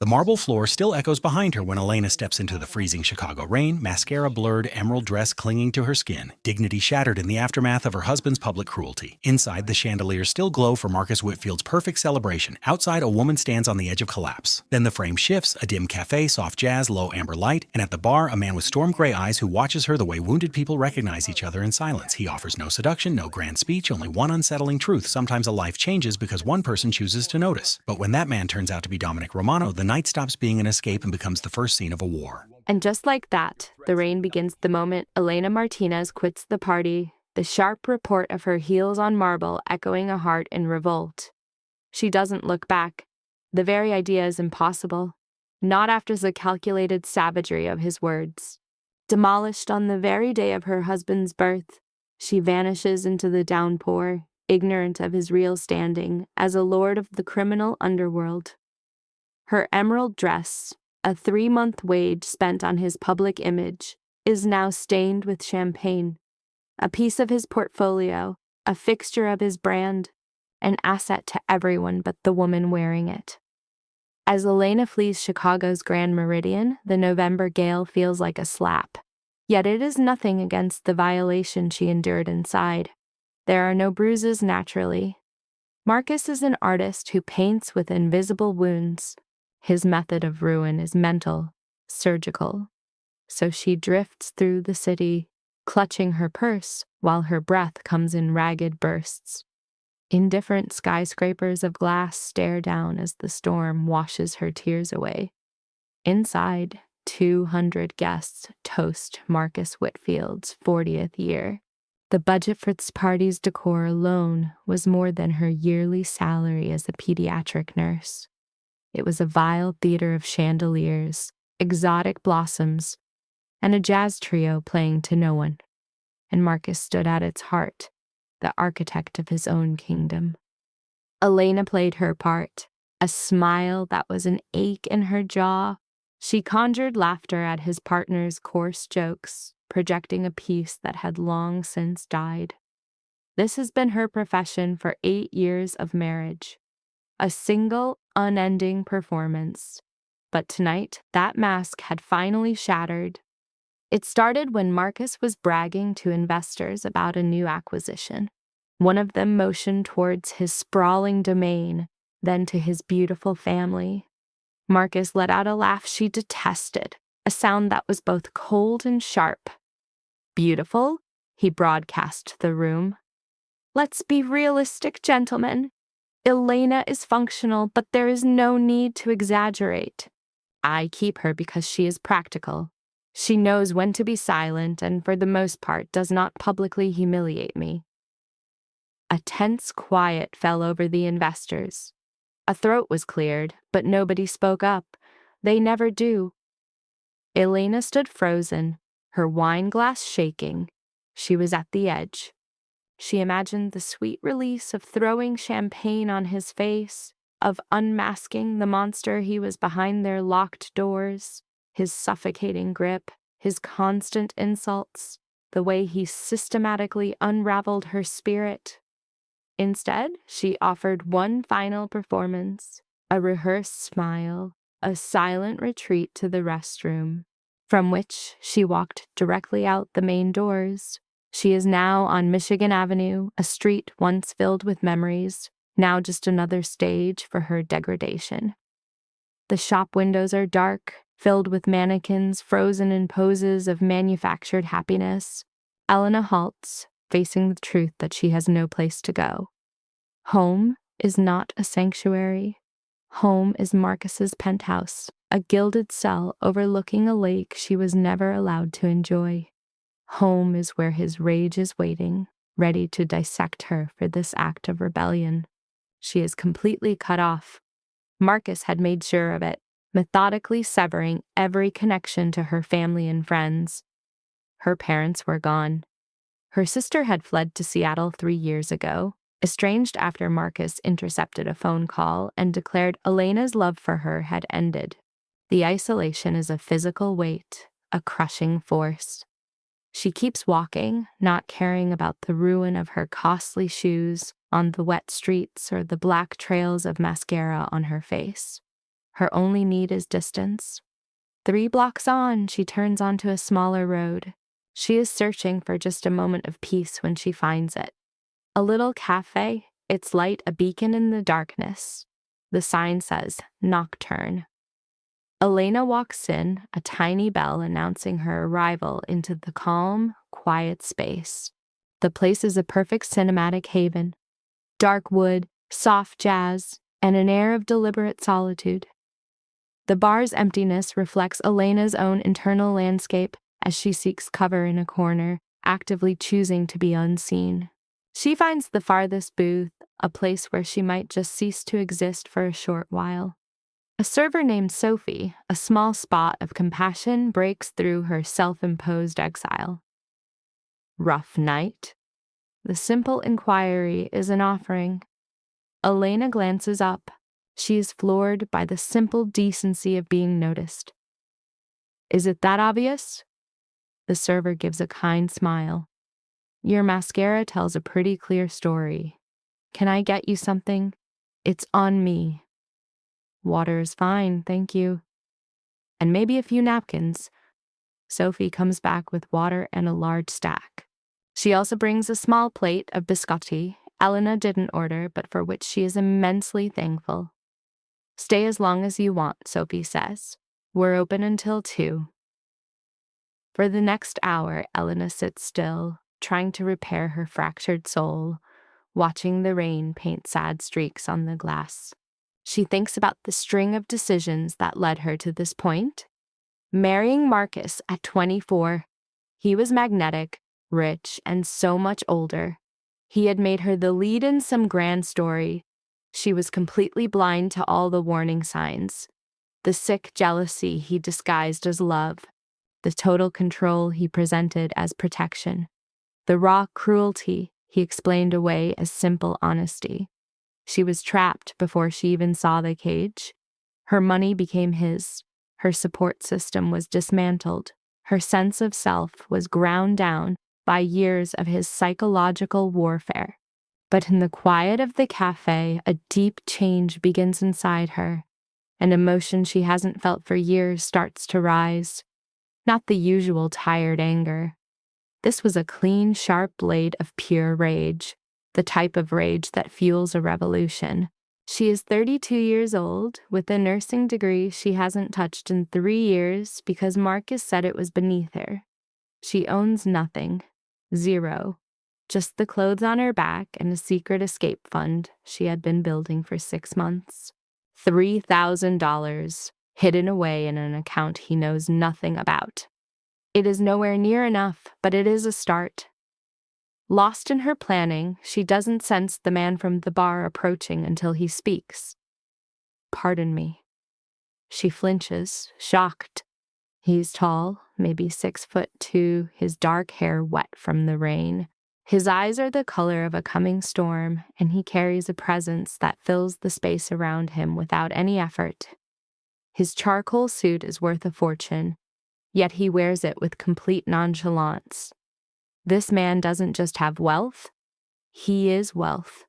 The marble floor still echoes behind her when Elena steps into the freezing Chicago rain, mascara blurred, emerald dress clinging to her skin, dignity shattered in the aftermath of her husband's public cruelty. Inside, the chandeliers still glow for Marcus Whitfield's perfect celebration. Outside, a woman stands on the edge of collapse. Then the frame shifts, a dim cafe, soft jazz, low amber light, and at the bar, a man with storm gray eyes who watches her the way wounded people recognize each other in silence. He offers no seduction, no grand speech, only one unsettling truth. Sometimes a life changes because one person chooses to notice. But when that man turns out to be Dominic Romano, the night stops being an escape and becomes the first scene of a war. And just like that, the rain begins the moment Elena Martinez quits the party, the sharp report of her heels on marble echoing a heart in revolt. She doesn't look back. The very idea is impossible. Not after the calculated savagery of his words. Demolished on the very day of her husband's birth, she vanishes into the downpour, ignorant of his real standing as a lord of the criminal underworld. Her emerald dress, a 3-month wage spent on his public image, is now stained with champagne, a piece of his portfolio, a fixture of his brand, an asset to everyone but the woman wearing it. As Elena flees Chicago's Grand Meridian, the November gale feels like a slap. Yet it is nothing against the violation she endured inside. There are no bruises naturally. Marcus is an artist who paints with invisible wounds. His method of ruin is mental, surgical. So she drifts through the city, clutching her purse while her breath comes in ragged bursts. Indifferent skyscrapers of glass stare down as the storm washes her tears away. Inside, 200 guests toast Marcus Whitfield's 40th year. The budget for this party's decor alone was more than her yearly salary as a pediatric nurse. It was a vile theater of chandeliers, exotic blossoms, and a jazz trio playing to no one. And Marcus stood at its heart, the architect of his own kingdom. Elena played her part, a smile that was an ache in her jaw. She conjured laughter at his partner's coarse jokes, projecting a piece that had long since died. This has been her profession for 8 years of marriage. A single, unending performance. But tonight, that mask had finally shattered. It started when Marcus was bragging to investors about a new acquisition. One of them motioned towards his sprawling domain, then to his beautiful family. Marcus let out a laugh she detested, a sound that was both cold and sharp. "Beautiful?" he broadcast to the room. "Let's be realistic, gentlemen. Elena is functional, but there is no need to exaggerate. I keep her because she is practical. She knows when to be silent and, for the most part, does not publicly humiliate me." A tense quiet fell over the investors. A throat was cleared, but nobody spoke up. They never do. Elena stood frozen, her wine glass shaking. She was at the edge. She imagined the sweet release of throwing champagne on his face, of unmasking the monster he was behind their locked doors, his suffocating grip, his constant insults, the way he systematically unraveled her spirit. Instead, she offered one final performance, a rehearsed smile, a silent retreat to the restroom, from which she walked directly out the main doors. She is now on Michigan Avenue, a street once filled with memories, now just another stage for her degradation. The shop windows are dark, filled with mannequins frozen in poses of manufactured happiness. Elena halts, facing the truth that she has no place to go. Home is not a sanctuary. Home is Marcus's penthouse, a gilded cell overlooking a lake she was never allowed to enjoy. Home is where his rage is waiting, ready to dissect her for this act of rebellion. She is completely cut off. Marcus had made sure of it, methodically severing every connection to her family and friends. Her parents were gone. Her sister had fled to Seattle 3 years ago, estranged after Marcus intercepted a phone call and declared Elena's love for her had ended. The isolation is a physical weight, a crushing force. She keeps walking, not caring about the ruin of her costly shoes on the wet streets or the black trails of mascara on her face. Her only need is distance. 3 blocks on, she turns onto a smaller road. She is searching for just a moment of peace when she finds it. A little cafe, its light a beacon in the darkness. The sign says, Nocturne. Elena walks in, a tiny bell announcing her arrival into the calm, quiet space. The place is a perfect cinematic haven. Dark wood, soft jazz, and an air of deliberate solitude. The bar's emptiness reflects Elena's own internal landscape as she seeks cover in a corner, actively choosing to be unseen. She finds the farthest booth, a place where she might just cease to exist for a short while. A server named Sophie, a small spot of compassion, breaks through her self-imposed exile. Rough night? The simple inquiry is an offering. Elena glances up. She is floored by the simple decency of being noticed. Is it that obvious? The server gives a kind smile. Your mascara tells a pretty clear story. Can I get you something? It's on me. Water is fine, thank you. And maybe a few napkins. Sophie comes back with water and a large stack. She also brings a small plate of biscotti Elena didn't order, but for which she is immensely thankful. Stay as long as you want, Sophie says. We're open until 2. For the next hour, Elena sits still, trying to repair her fractured soul, watching the rain paint sad streaks on the glass. She thinks about the string of decisions that led her to this point. Marrying Marcus at 24. He was magnetic, rich, and so much older. He had made her the lead in some grand story. She was completely blind to all the warning signs. The sick jealousy he disguised as love. The total control he presented as protection. The raw cruelty he explained away as simple honesty. She was trapped before she even saw the cage. Her money became his. Her support system was dismantled. Her sense of self was ground down by years of his psychological warfare. But in the quiet of the cafe, a deep change begins inside her. An emotion she hasn't felt for years starts to rise. Not the usual tired anger. This was a clean, sharp blade of pure rage, the type of rage that fuels a revolution. She is 32 years old, with a nursing degree she hasn't touched in 3 years because Marcus said it was beneath her. She owns nothing. 0. Just the clothes on her back and a secret escape fund she had been building for 6 months. $3,000, hidden away in an account he knows nothing about. It is nowhere near enough, but it is a start. Lost in her planning, she doesn't sense the man from the bar approaching until he speaks. Pardon me. She flinches, shocked. He's tall, maybe 6'2", his dark hair wet from the rain. His eyes are the color of a coming storm, and he carries a presence that fills the space around him without any effort. His charcoal suit is worth a fortune, yet he wears it with complete nonchalance. This man doesn't just have wealth, he is wealth.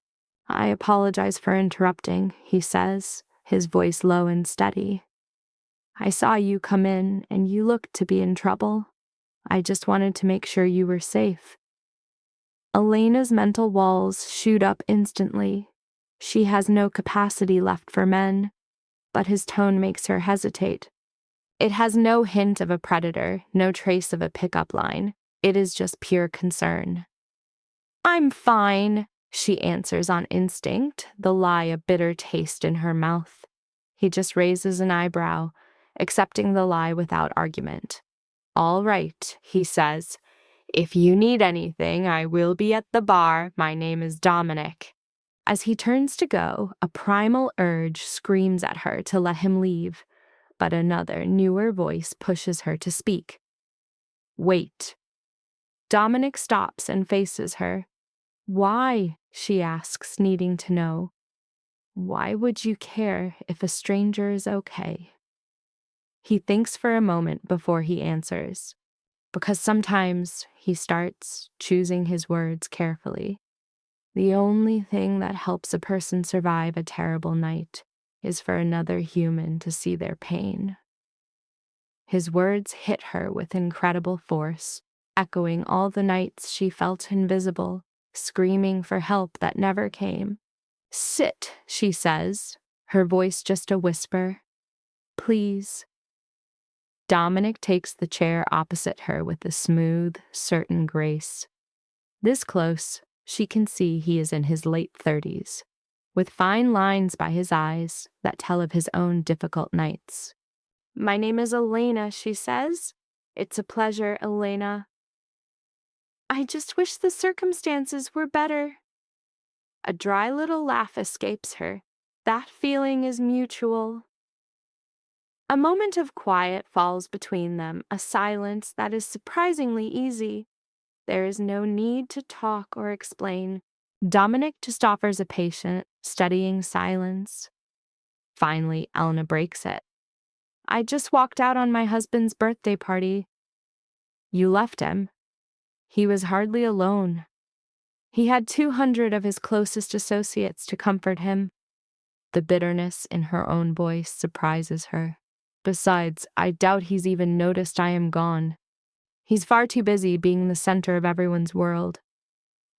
I apologize for interrupting, he says, his voice low and steady. I saw you come in, and you looked to be in trouble. I just wanted to make sure you were safe. Elena's mental walls shoot up instantly. She has no capacity left for men, but his tone makes her hesitate. It has no hint of a predator, no trace of a pickup line. It is just pure concern. I'm fine, she answers on instinct, the lie a bitter taste in her mouth. He just raises an eyebrow, accepting the lie without argument. All right, he says. If you need anything, I will be at the bar. My name is Dominic. As he turns to go, a primal urge screams at her to let him leave, but another, newer voice pushes her to speak. Wait. Dominic stops and faces her. Why? She asks, needing to know. Why would you care if a stranger is okay? He thinks for a moment before he answers. Because sometimes, he starts, choosing his words carefully. The only thing that helps a person survive a terrible night is for another human to see their pain. His words hit her with incredible force, echoing all the nights she felt invisible, screaming for help that never came. "Sit," she says, her voice just a whisper. "Please." Dominic takes the chair opposite her with a smooth, certain grace. This close, she can see he is in his late 30s, with fine lines by his eyes that tell of his own difficult nights. "My name is Elena," she says. "It's a pleasure, Elena. I just wish the circumstances were better." A dry little laugh escapes her. That feeling is mutual. A moment of quiet falls between them, a silence that is surprisingly easy. There is no need to talk or explain. Dominic just offers a patient, studying silence. Finally, Elena breaks it. "I just walked out on my husband's birthday party." "You left him?" "He was hardly alone. He had 200 of his closest associates to comfort him." The bitterness in her own voice surprises her. "Besides, I doubt he's even noticed I am gone. He's far too busy being the center of everyone's world."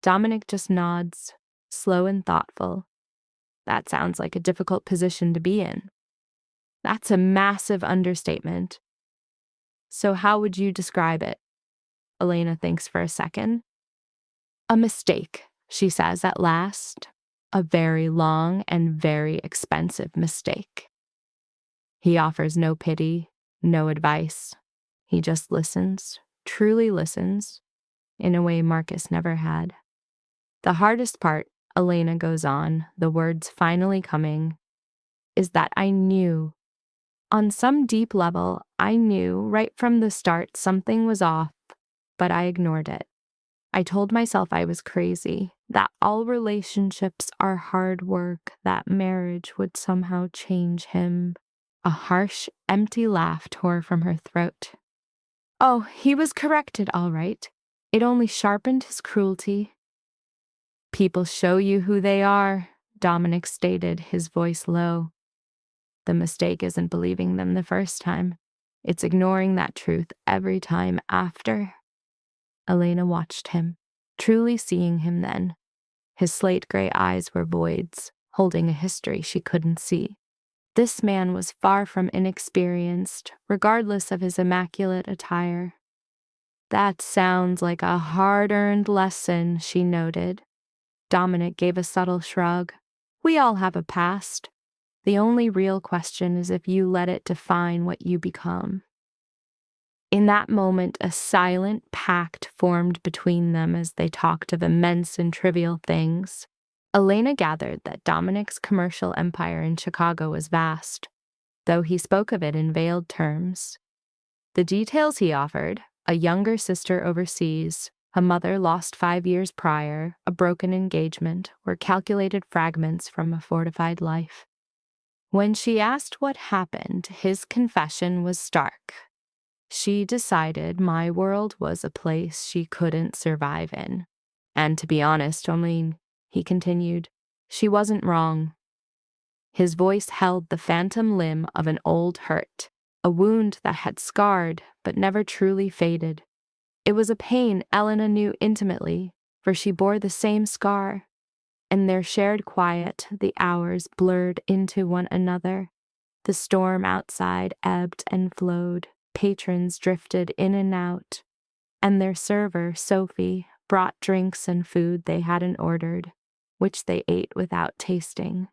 Dominic just nods, slow and thoughtful. That sounds like a difficult position to be in. That's a massive understatement. "So how would you describe it?" Elena thinks for a second. "A mistake," she says at last. "A very long and very expensive mistake." He offers no pity, no advice. He just listens, truly listens, in a way Marcus never had. "The hardest part," Elena goes on, the words finally coming, "is that I knew. On some deep level, I knew right from the start something was off, but I ignored it. I told myself I was crazy, that all relationships are hard work, that marriage would somehow change him." A harsh, empty laugh tore from her throat. "Oh, he was corrected, all right. It only sharpened his cruelty." "People show you who they are," Dominic stated, his voice low. "The mistake isn't believing them the first time. It's ignoring that truth every time after." Elena watched him, truly seeing him then. His slate gray eyes were voids, holding a history she couldn't see. This man was far from inexperienced, regardless of his immaculate attire. "That sounds like a hard-earned lesson," she noted. Dominic gave a subtle shrug. "We all have a past. The only real question is if you let it define what you become." In that moment, a silent pact formed between them as they talked of immense and trivial things. Elena gathered that Dominic's commercial empire in Chicago was vast, though he spoke of it in veiled terms. The details he offered, a younger sister overseas, a mother lost 5 years prior, a broken engagement, were calculated fragments from a fortified life. When she asked what happened, his confession was stark. She decided my world was a place she couldn't survive in. And to be honest, he continued, she wasn't wrong. His voice held the phantom limb of an old hurt, a wound that had scarred but never truly faded. It was a pain Elena knew intimately, for she bore the same scar. In their shared quiet, the hours blurred into one another. The storm outside ebbed and flowed, patrons drifted in and out, and their server, Sophie, brought drinks and food they hadn't ordered, which they ate without tasting.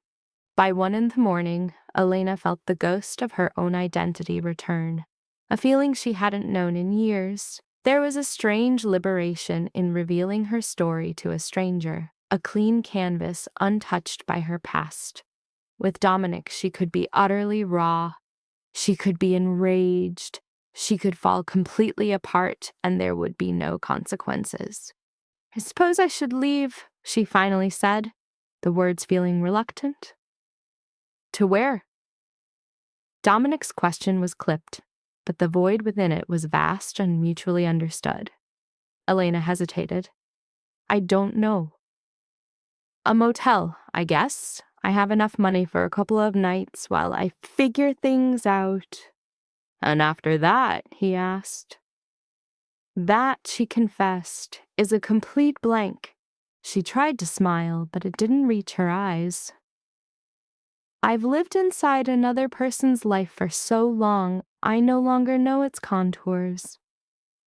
By 1 a.m, Elena felt the ghost of her own identity return, a feeling she hadn't known in years. There was a strange liberation in revealing her story to a stranger, a clean canvas untouched by her past. With Dominic, she could be utterly raw. She could be enraged. She could fall completely apart, and there would be no consequences. "I suppose I should leave," she finally said, the words feeling reluctant. "To where?" Dominic's question was clipped, but the void within it was vast and mutually understood. Elena hesitated. "I don't know." "A motel, I guess. I have enough money for a couple of nights while I figure things out." "And after that?" he asked. "That," she confessed, "is a complete blank." She tried to smile, but it didn't reach her eyes. "I've lived inside another person's life for so long, I no longer know its contours."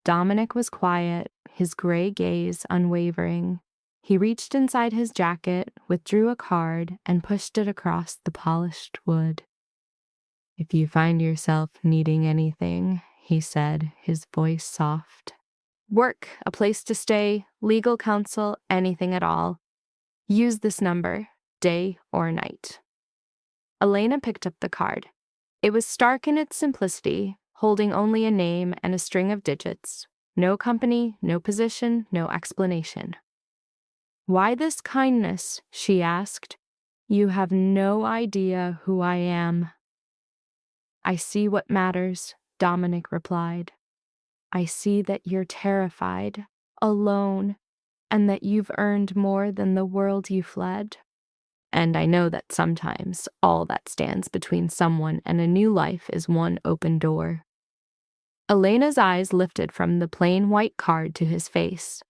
Dominic was quiet, his gray gaze unwavering. He reached inside his jacket, withdrew a card, and pushed it across the polished wood. "If you find yourself needing anything," he said, his voice soft. "Work, a place to stay, legal counsel, anything at all. Use this number, day or night." Elena picked up the card. It was stark in its simplicity, holding only a name and a string of digits. No company, no position, no explanation. "Why this kindness?" she asked. "You have no idea who I am." "I see what matters," Dominic replied. "I see that you're terrified, alone, and that you've earned more than the world you fled. And I know that sometimes all that stands between someone and a new life is one open door." Elena's eyes lifted from the plain white card to his face.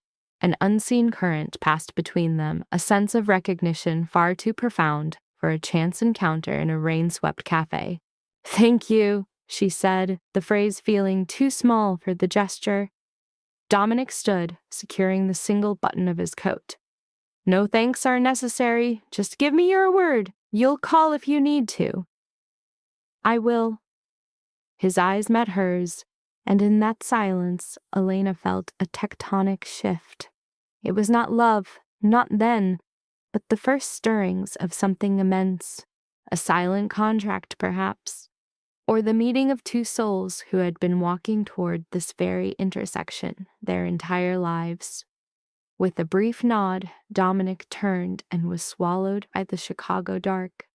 An unseen current passed between them, a sense of recognition far too profound for a chance encounter in a rain-swept cafe. "Thank you," she said, the phrase feeling too small for the gesture. Dominic stood, securing the single button of his coat. "No thanks are necessary. Just give me your word. You'll call if you need to." "I will." His eyes met hers, and in that silence, Elena felt a tectonic shift. It was not love, not then, but the first stirrings of something immense, a silent contract perhaps, or the meeting of two souls who had been walking toward this very intersection their entire lives. With a brief nod, Dominic turned and was swallowed by the Chicago dark.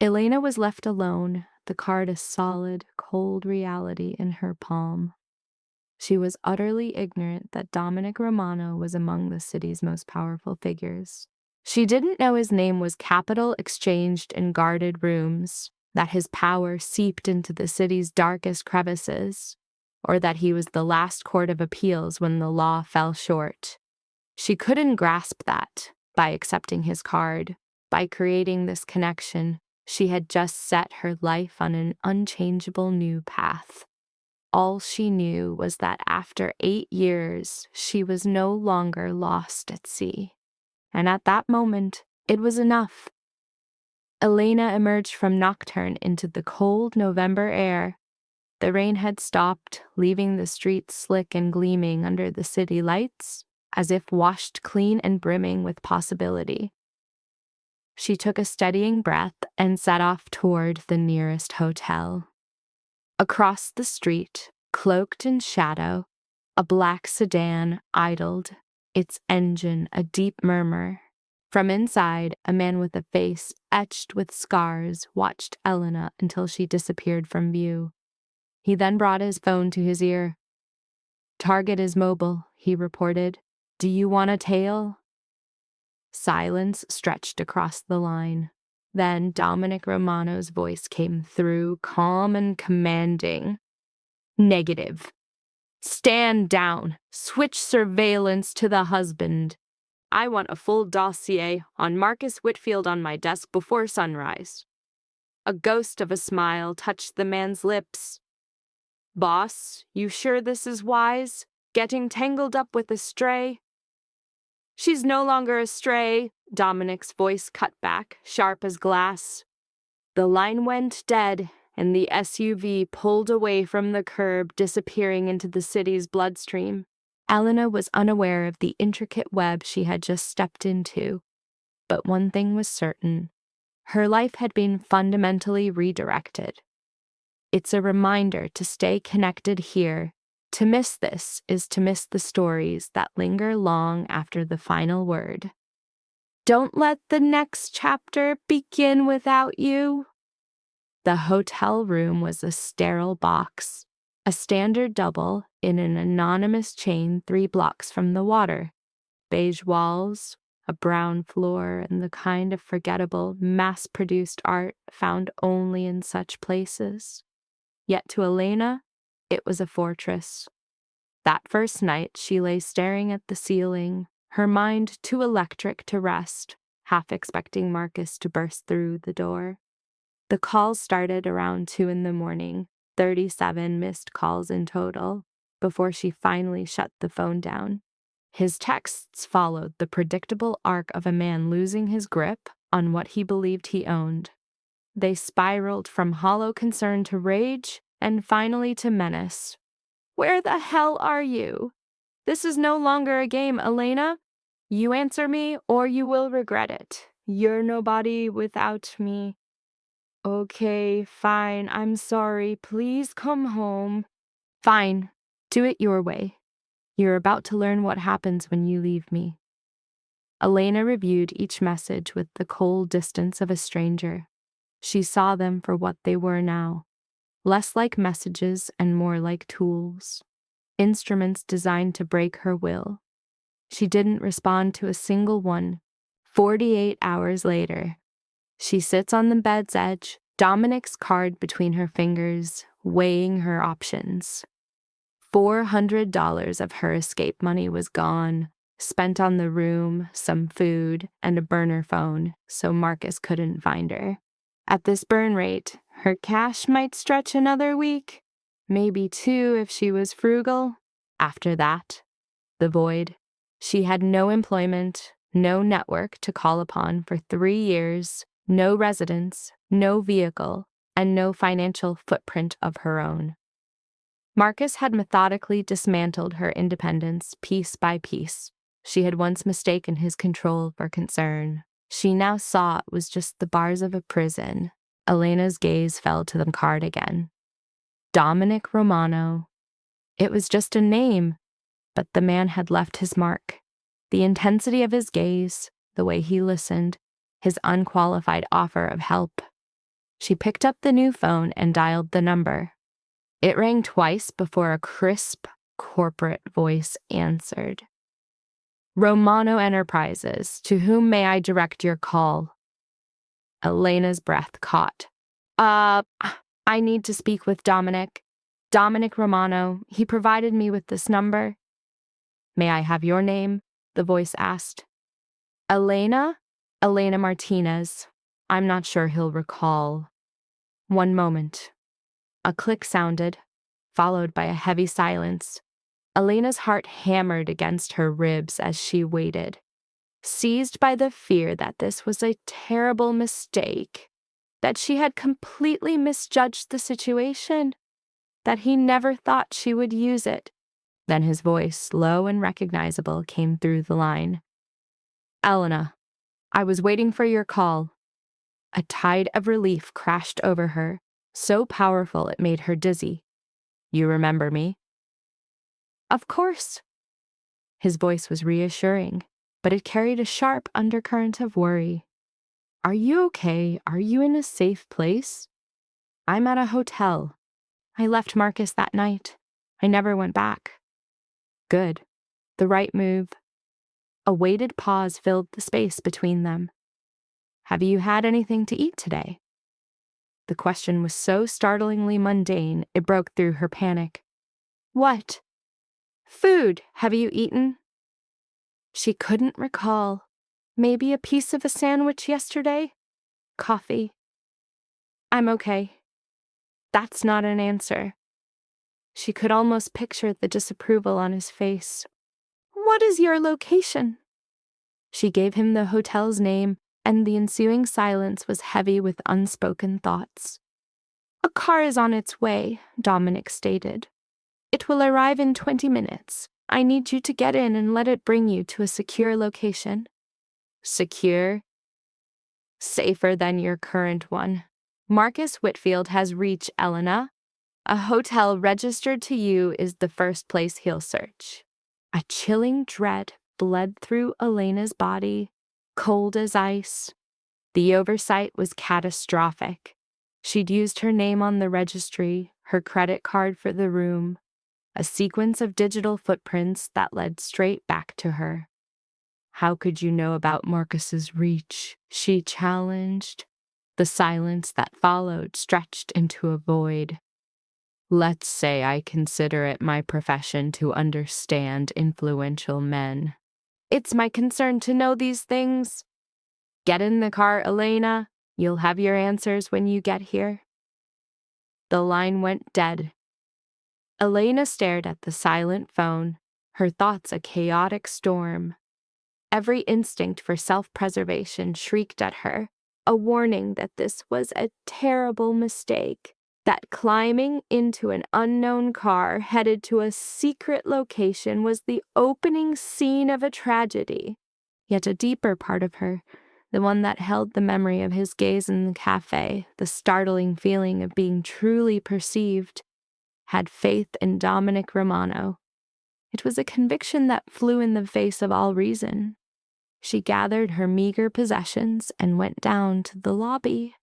Elena was left alone, the card a solid, cold reality in her palm. She was utterly ignorant that Dominic Romano was among the city's most powerful figures. She didn't know his name was capital exchanged in guarded rooms, that his power seeped into the city's darkest crevices, or that he was the last court of appeals when the law fell short. She couldn't grasp that by accepting his card, by creating this connection. She had just set her life on an unchangeable new path. All she knew was that after 8 years, she was no longer lost at sea. And at that moment, it was enough. Elena emerged from Nocturne into the cold November air. The rain had stopped, leaving the streets slick and gleaming under the city lights, as if washed clean and brimming with possibility. She took a steadying breath and set off toward the nearest hotel. Across the street, cloaked in shadow, a black sedan idled, its engine a deep murmur. From inside, a man with a face etched with scars watched Elena until she disappeared from view. He then brought his phone to his ear. "Target is mobile," he reported. "Do you want a tail?" Silence stretched across the line. Then Dominic Romano's voice came through, calm and commanding. "Negative. Stand down. Switch surveillance to the husband. I want a full dossier on Marcus Whitfield on my desk before sunrise." A ghost of a smile touched the man's lips. "Boss, you sure this is wise? Getting tangled up with a stray?" "She's no longer a stray," Dominic's voice cut back, sharp as glass. The line went dead, and the SUV pulled away from the curb, disappearing into the city's bloodstream. Elena was unaware of the intricate web she had just stepped into. But one thing was certain. Her life had been fundamentally redirected. It's a reminder to stay connected here. To miss this is to miss the stories that linger long after the final word. Don't let the next chapter begin without you. The hotel room was a sterile box, a standard double in an anonymous chain 3 blocks from the water. Beige walls, a brown floor, and the kind of forgettable, mass-produced art found only in such places. Yet to Elena, it was a fortress. That first night, she lay staring at the ceiling, her mind too electric to rest, half expecting Marcus to burst through the door. The calls started around 2 in the morning, 37 missed calls in total, before she finally shut the phone down. His texts followed the predictable arc of a man losing his grip on what he believed he owned. They spiraled from hollow concern to rage, and finally to menace. "Where the hell are you? This is no longer a game, Elena. You answer me or you will regret it. You're nobody without me. Okay, fine, I'm sorry. Please come home." "Fine. Do it your way. You're about to learn what happens when you leave me." Elena reviewed each message with the cold distance of a stranger. She saw them for what they were now, less like messages and more like tools, instruments designed to break her will. She didn't respond to a single one. 48 hours later, she sits on the bed's edge, Dominic's card between her fingers, weighing her options. $400 of her escape money was gone, spent on the room, some food, and a burner phone, so Marcus couldn't find her. At this burn rate, her cash might stretch another week, maybe 2 if she was frugal. After that, the void. She had no employment, no network to call upon for 3 years, no residence, no vehicle, and no financial footprint of her own. Marcus had methodically dismantled her independence piece by piece. She had once mistaken his control for concern. She now saw it was just the bars of a prison. Elena's gaze fell to the card again. Dominic Romano. It was just a name, but the man had left his mark. The intensity of his gaze, the way he listened, his unqualified offer of help. She picked up the new phone and dialed the number. It rang twice before a crisp, corporate voice answered. "Romano Enterprises, to whom may I direct your call?" Elena's breath caught. I need to speak with Dominic. Dominic Romano. He provided me with this number." "May I have your name?" the voice asked. "Elena? Elena Martinez. I'm not sure he'll recall." "One moment." A click sounded, followed by a heavy silence. Elena's heart hammered against her ribs as she waited, seized by the fear that this was a terrible mistake, that she had completely misjudged the situation, that he never thought she would use it. Then his voice, low and recognizable, came through the line. "Elena, I was waiting for your call." A tide of relief crashed over her, so powerful it made her dizzy. "You remember me?" "Of course." His voice was reassuring, but it carried a sharp undercurrent of worry. "Are you okay? Are you in a safe place?" "I'm at a hotel. I left Marcus that night. I never went back." "Good. The right move." A weighted pause filled the space between them. "Have you had anything to eat today?" The question was so startlingly mundane, it broke through her panic. "What?" "Food. Have you eaten?" She couldn't recall. Maybe a piece of a sandwich yesterday? Coffee. "I'm okay." That's not an answer. She could almost picture the disapproval on his face. "What is your location?" She gave him the hotel's name, and the ensuing silence was heavy with unspoken thoughts. "A car is on its way," Dominic stated. "It will arrive in 20 minutes. I need you to get in and let it bring you to a secure location." "Secure?" "Safer than your current one. Marcus Whitfield has reached Elena. A hotel registered to you is the first place he'll search." A chilling dread bled through Elena's body, cold as ice. The oversight was catastrophic. She'd used her name on the registry, her credit card for the room, a sequence of digital footprints that led straight back to her. How could you know about Marcus's reach? She challenged. The silence that followed stretched into a void. Let's say I consider it my profession to understand influential men. It's my concern to know these things. Get in the car, Elena. You'll have your answers when you get here. The line went dead. Elena stared at the silent phone, her thoughts a chaotic storm. Every instinct for self-preservation shrieked at her, a warning that this was a terrible mistake, that climbing into an unknown car headed to a secret location was the opening scene of a tragedy. Yet a deeper part of her, the one that held the memory of his gaze in the cafe, the startling feeling of being truly perceived, had faith in Dominic Romano. It was a conviction that flew in the face of all reason. She gathered her meager possessions and went down to the lobby.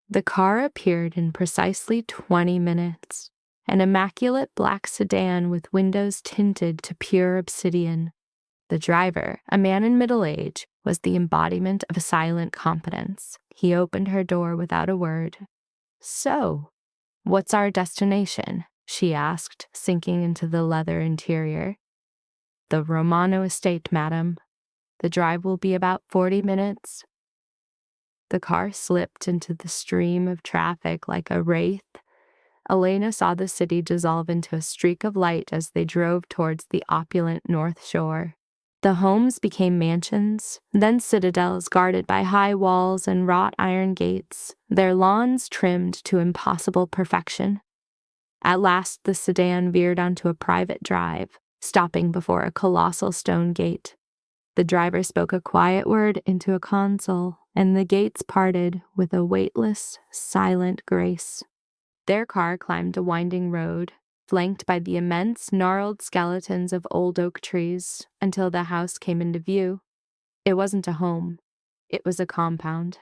The car appeared in precisely 20 minutes, an immaculate black sedan with windows tinted to pure obsidian. The driver, a man in middle age, was the embodiment of silent competence. He opened her door without a word. "So, what's our destination?" she asked, sinking into the leather interior. "The Romano estate, madam. The drive will be about 40 minutes. The car slipped into the stream of traffic like a wraith. Elena saw the city dissolve into a streak of light as they drove towards the opulent North Shore. The homes became mansions, then citadels guarded by high walls and wrought iron gates, their lawns trimmed to impossible perfection. At last the sedan veered onto a private drive, stopping before a colossal stone gate. The driver spoke a quiet word into a console, and the gates parted with a weightless, silent grace. Their car climbed a winding road, flanked by the immense, gnarled skeletons of old oak trees, until the house came into view. It wasn't a home. It was a compound.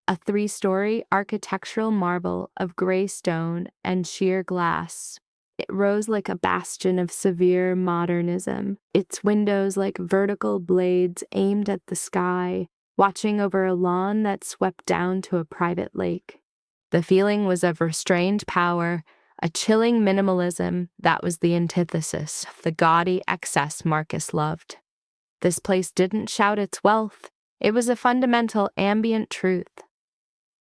A 3-story architectural marvel of gray stone and sheer glass. It rose like a bastion of severe modernism, its windows like vertical blades aimed at the sky, watching over a lawn that swept down to a private lake. The feeling was of restrained power, a chilling minimalism that was the antithesis of the gaudy excess Marcus loved. This place didn't shout its wealth. It was a fundamental ambient truth.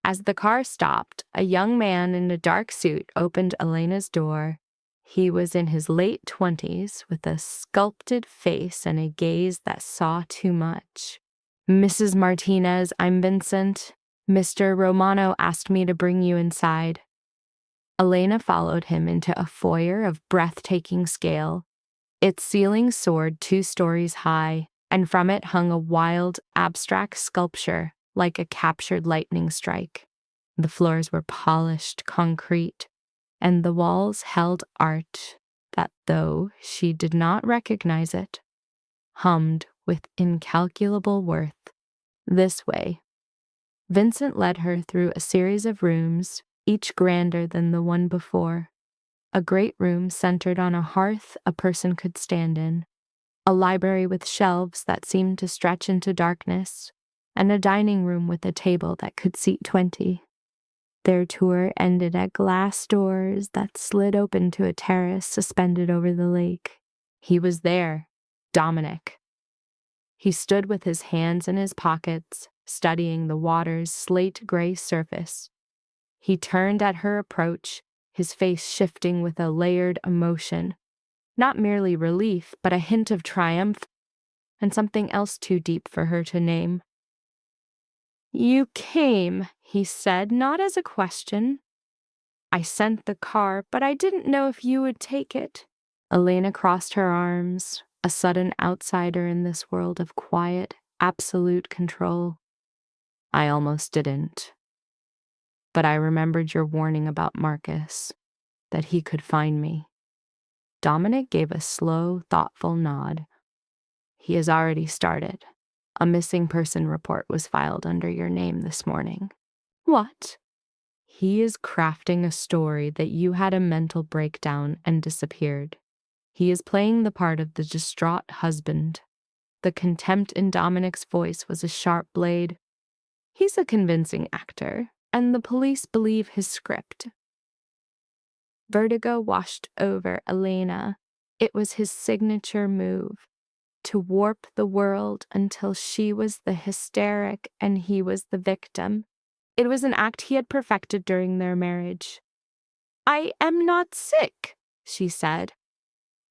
As the car stopped, a young man in a dark suit opened Elena's door. He was in his late 20s, with a sculpted face and a gaze that saw too much. "Mrs. Martinez, I'm Vincent. Mr. Romano asked me to bring you inside." Elena followed him into a foyer of breathtaking scale. Its ceiling soared 2 stories high, and from it hung a wild, abstract sculpture like a captured lightning strike. The floors were polished concrete, and the walls held art that, though she did not recognize it, hummed with incalculable worth. This way. Vincent led her through a series of rooms, each grander than the one before. A great room centered on a hearth a person could stand in, a library with shelves that seemed to stretch into darkness, and a dining room with a table that could seat 20. Their tour ended at glass doors that slid open to a terrace suspended over the lake. He was there, Dominic. He stood with his hands in his pockets, studying the water's slate-gray surface. He turned at her approach, his face shifting with a layered emotion. Not merely relief, but a hint of triumph, and something else too deep for her to name. "You came," he said, not as a question. "I sent the car, but I didn't know if you would take it." Elena crossed her arms, a sudden outsider in this world of quiet, absolute control. "I almost didn't. But I remembered your warning about Marcus, that he could find me." Dominic gave a slow, thoughtful nod. "He has already started. A missing person report was filed under your name this morning." "What?" "He is crafting a story that you had a mental breakdown and disappeared. He is playing the part of the distraught husband. The contempt in Dominic's voice was a sharp blade. He's a convincing actor, and the police believe his script. Vertigo washed over Elena. It was his signature move, to warp the world until she was the hysteric and he was the victim. It was an act he had perfected during their marriage. "I am not sick," she said.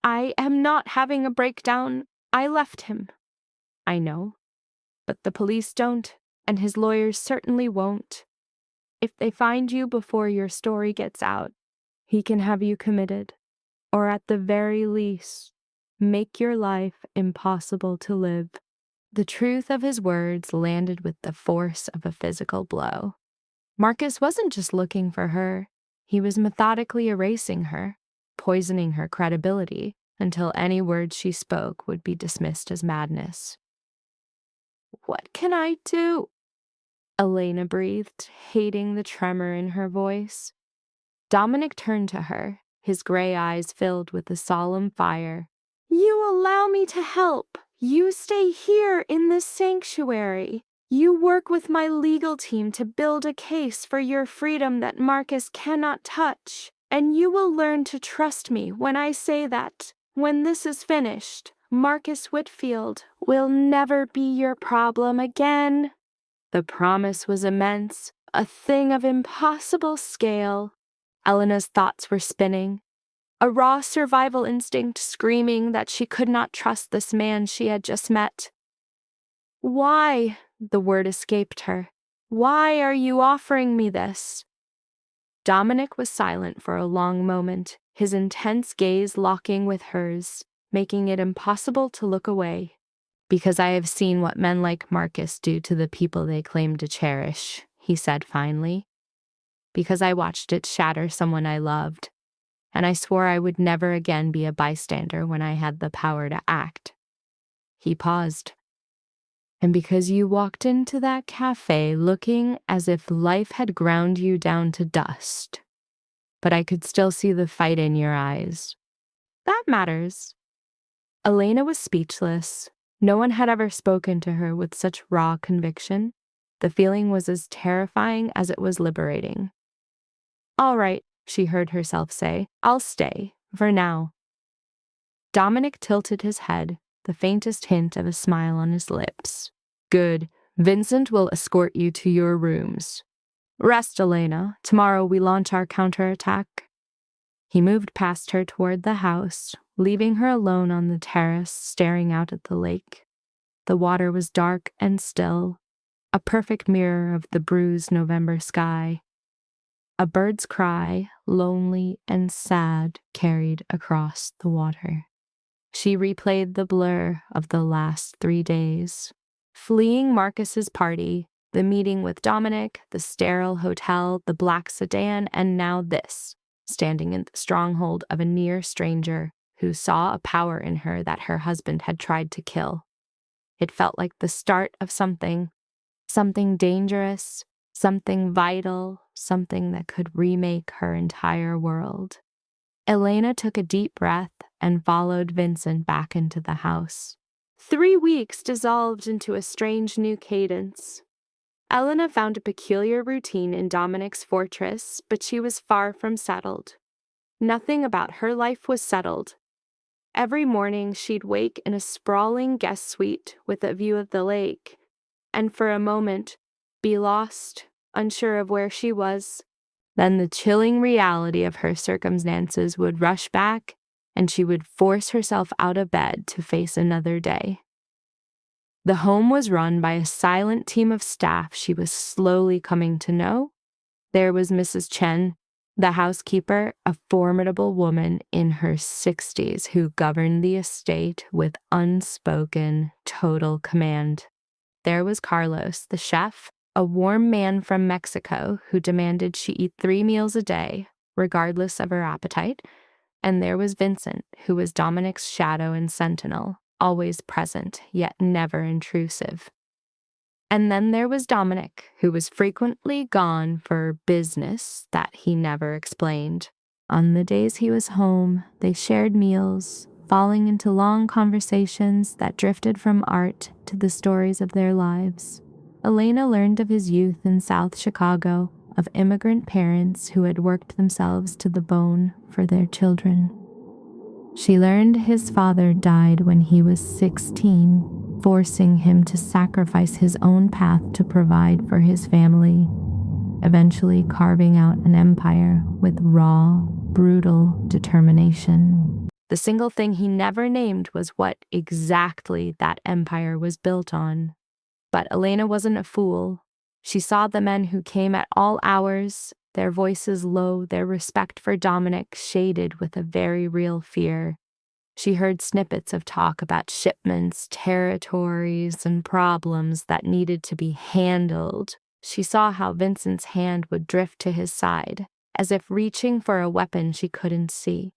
"I am not having a breakdown. I left him." "I know, but the police don't, and his lawyers certainly won't. If they find you before your story gets out, he can have you committed, or at the very least, make your life impossible to live." The truth of his words landed with the force of a physical blow. Marcus wasn't just looking for her. He was methodically erasing her, poisoning her credibility until any words she spoke would be dismissed as madness. "What can I do?" Elena breathed, hating the tremor in her voice. Dominic turned to her, his gray eyes filled with a solemn fire. "You allow me to help. You stay here in this sanctuary. You work with my legal team to build a case for your freedom that Marcus cannot touch. And you will learn to trust me when I say that, when this is finished, Marcus Whitfield will never be your problem again." The promise was immense, a thing of impossible scale. Elena's thoughts were spinning, a raw survival instinct screaming that she could not trust this man she had just met. "Why?" the word escaped her. "Why are you offering me this?" Dominic was silent for a long moment, his intense gaze locking with hers, making it impossible to look away. "Because I have seen what men like Marcus do to the people they claim to cherish," he said finally. "Because I watched it shatter someone I loved, and I swore I would never again be a bystander when I had the power to act." He paused. "And because you walked into that cafe looking as if life had ground you down to dust. But I could still see the fight in your eyes. That matters." Elena was speechless. No one had ever spoken to her with such raw conviction. The feeling was as terrifying as it was liberating. "All right," she heard herself say. "I'll stay, for now." Dominic tilted his head, the faintest hint of a smile on his lips. "Good. Vincent will escort you to your rooms. Rest, Elena. Tomorrow we launch our counterattack." He moved past her toward the house, leaving her alone on the terrace, staring out at the lake. The water was dark and still, a perfect mirror of the bruised November sky. A bird's cry, lonely and sad, carried across the water. She replayed the blur of the last 3 days. Fleeing Marcus's party, the meeting with Dominic, the sterile hotel, the black sedan, and now this, standing in the stronghold of a near stranger who saw a power in her that her husband had tried to kill. It felt like the start of something dangerous, something vital, something that could remake her entire world. Elena took a deep breath and followed Vincent back into the house. 3 weeks dissolved into a strange new cadence. Elena found a peculiar routine in Dominic's fortress, but she was far from settled. Nothing about her life was settled. Every morning she'd wake in a sprawling guest suite with a view of the lake, and for a moment be lost, unsure of where she was. Then the chilling reality of her circumstances would rush back, and she would force herself out of bed to face another day. The home was run by a silent team of staff she was slowly coming to know. There was Mrs. Chen, the housekeeper, a formidable woman in her 60s who governed the estate with unspoken, total command. There was Carlos, the chef, a warm man from Mexico who demanded she eat 3 meals a day, regardless of her appetite. And there was Vincent, who was Dominic's shadow and sentinel, always present, yet never intrusive. And then there was Dominic, who was frequently gone for business that he never explained. On the days he was home, they shared meals, falling into long conversations that drifted from art to the stories of their lives. Elena learned of his youth in South Chicago, of immigrant parents who had worked themselves to the bone for their children. She learned his father died when he was 16, forcing him to sacrifice his own path to provide for his family, eventually carving out an empire with raw, brutal determination. The single thing he never named was what exactly that empire was built on. But Elena wasn't a fool. She saw the men who came at all hours, their voices low, their respect for Dominic shaded with a very real fear. She heard snippets of talk about shipments, territories, and problems that needed to be handled. She saw how Vincent's hand would drift to his side, as if reaching for a weapon she couldn't see.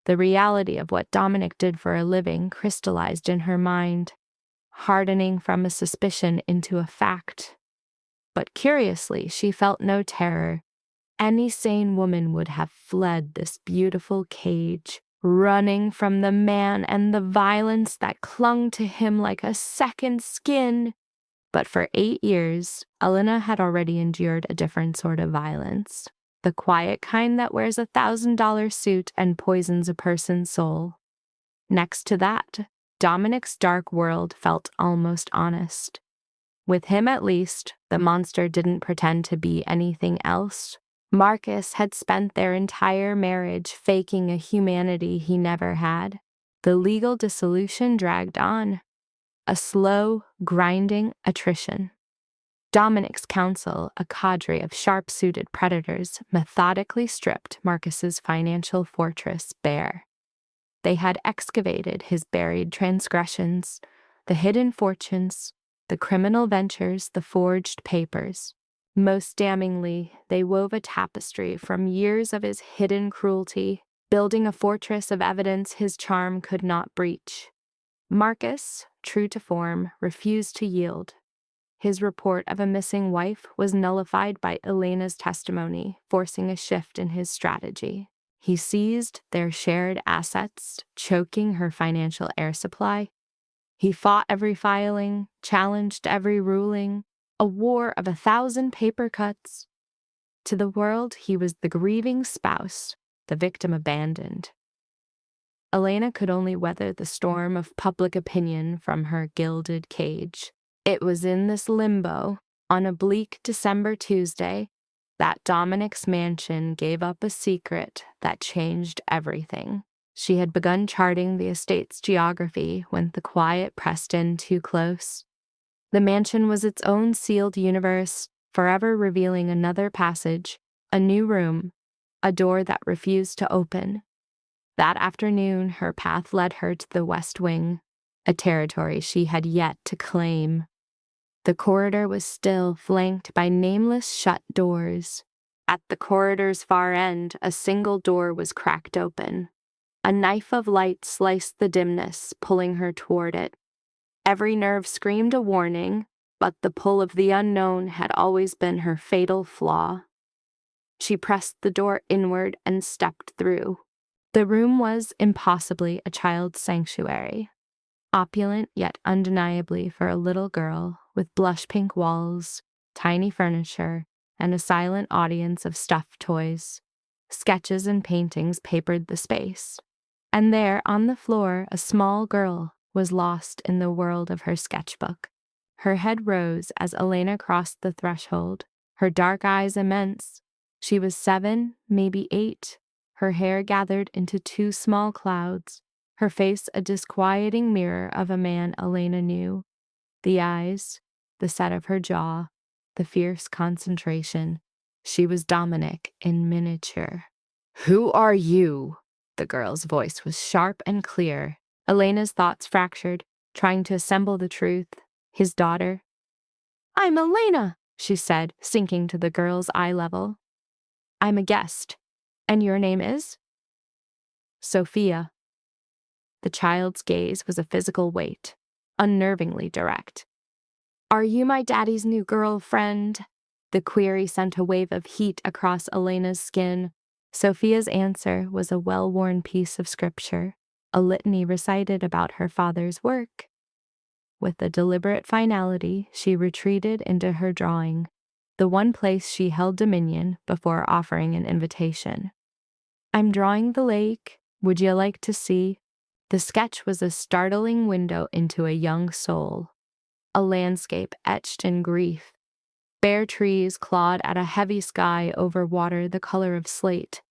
The reality of what Dominic did for a living crystallized in her mind, hardening from a suspicion into a fact. But curiously, she felt no terror. Any sane woman would have fled this beautiful cage, running from the man and the violence that clung to him like a second skin. But for 8 years, Elena had already endured a different sort of violence. The quiet kind that wears a $1,000 suit and poisons a person's soul. Next to that, Dominic's dark world felt almost honest. With him at least, the monster didn't pretend to be anything else. Marcus had spent their entire marriage faking a humanity he never had. The legal dissolution dragged on. A slow, grinding attrition. Dominic's counsel, a cadre of sharp-suited predators, methodically stripped Marcus's financial fortress bare. They had excavated his buried transgressions, the hidden fortunes, the criminal ventures, the forged papers. Most damningly, they wove a tapestry from years of his hidden cruelty, building a fortress of evidence his charm could not breach. Marcus, true to form, refused to yield. His report of a missing wife was nullified by Elena's testimony, forcing a shift in his strategy. He seized their shared assets, choking her financial air supply. He fought every filing, challenged every ruling, a war of 1,000 paper cuts. To the world, he was the grieving spouse, the victim abandoned. Elena could only weather the storm of public opinion from her gilded cage. It was in this limbo, on a bleak December Tuesday, that Dominic's mansion gave up a secret that changed everything. She had begun charting the estate's geography when the quiet pressed in too close. The mansion was its own sealed universe, forever revealing another passage, a new room, a door that refused to open. That afternoon, her path led her to the West Wing, a territory she had yet to claim. The corridor was still, flanked by nameless shut doors. At the corridor's far end, a single door was cracked open. A knife of light sliced the dimness, pulling her toward it. Every nerve screamed a warning, but the pull of the unknown had always been her fatal flaw. She pressed the door inward and stepped through. The room was impossibly a child's sanctuary. Opulent yet undeniably for a little girl, with blush-pink walls, tiny furniture, and a silent audience of stuffed toys. Sketches and paintings papered the space. And there, on the floor, a small girl was lost in the world of her sketchbook. Her head rose as Elena crossed the threshold, her dark eyes immense. She was 7, maybe 8, her hair gathered into 2 small clouds, her face a disquieting mirror of a man Elena knew. The eyes, the set of her jaw, the fierce concentration. She was Dominic in miniature. "Who are you?" The girl's voice was sharp and clear. Elena's thoughts fractured, trying to assemble the truth. His daughter. "I'm Elena," she said, sinking to the girl's eye level. "I'm a guest. And your name is?" "Sophia." The child's gaze was a physical weight, unnervingly direct. "Are you my daddy's new girlfriend?" The query sent a wave of heat across Elena's skin. Sophia's answer was a well-worn piece of scripture. a litany recited about her father's work. With a deliberate finality, she retreated into her drawing, the one place she held dominion before offering an invitation. "I'm drawing the lake. Would you like to see?" The sketch was a startling window into a young soul, a landscape etched in grief. Bare trees clawed at a heavy sky over water the color of slate.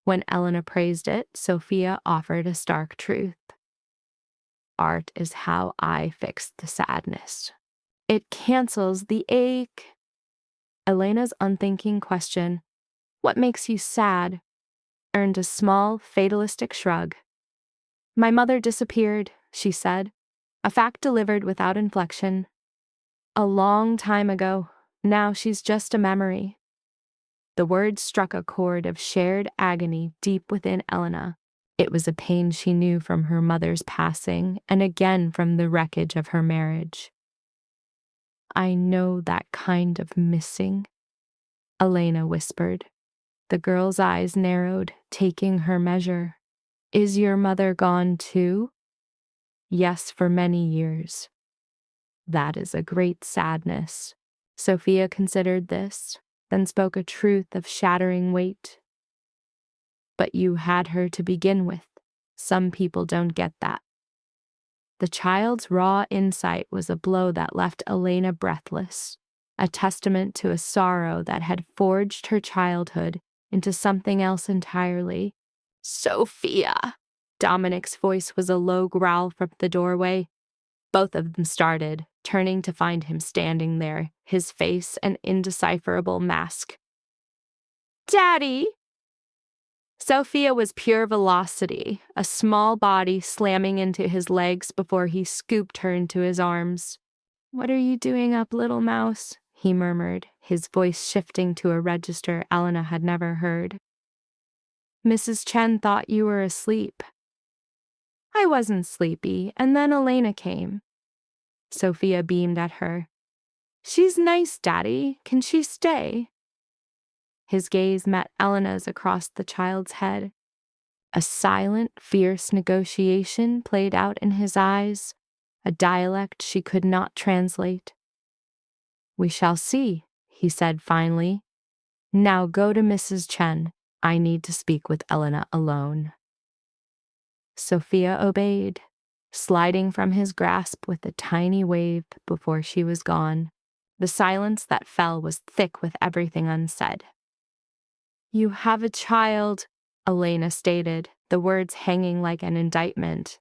When Elena praised it, Sophia offered a stark truth. "Art is how I fix the sadness. It cancels the ache." Elena's unthinking question, "What makes you sad?" earned a small, fatalistic shrug. "My mother disappeared," she said, a fact delivered without inflection. "A long time ago. Now she's just a memory." The words struck a chord of shared agony deep within Elena. It was a pain she knew from her mother's passing and again from the wreckage of her marriage. "I know that kind of missing," Elena whispered. The girl's eyes narrowed, taking her measure. "Is your mother gone too?" "Yes, for many years." "That is a great sadness." Sophia considered this, then spoke a truth of shattering weight. "But you had her to begin with. Some people don't get that." The child's raw insight was a blow that left Elena breathless, a testament to a sorrow that had forged her childhood into something else entirely. "Sophia!" Dominic's voice was a low growl from the doorway. Both of them started, turning to find him standing there, his face an indecipherable mask. "Daddy!" Sophia was pure velocity, a small body slamming into his legs before he scooped her into his arms. "What are you doing up, little mouse?" he murmured, his voice shifting to a register Elena had never heard. "Mrs. Chen thought you were asleep." "I wasn't sleepy, and then Elena came." Sophia beamed at her. "She's nice, Daddy. Can she stay?" His gaze met Elena's across the child's head. A silent, fierce negotiation played out in his eyes, a dialect she could not translate. "We shall see," he said finally. "Now go to Mrs. Chen. I need to speak with Elena alone." Sophia obeyed, sliding from his grasp with a tiny wave before she was gone. The silence that fell was thick with everything unsaid. "You have a child," Elena stated, the words hanging like an indictment.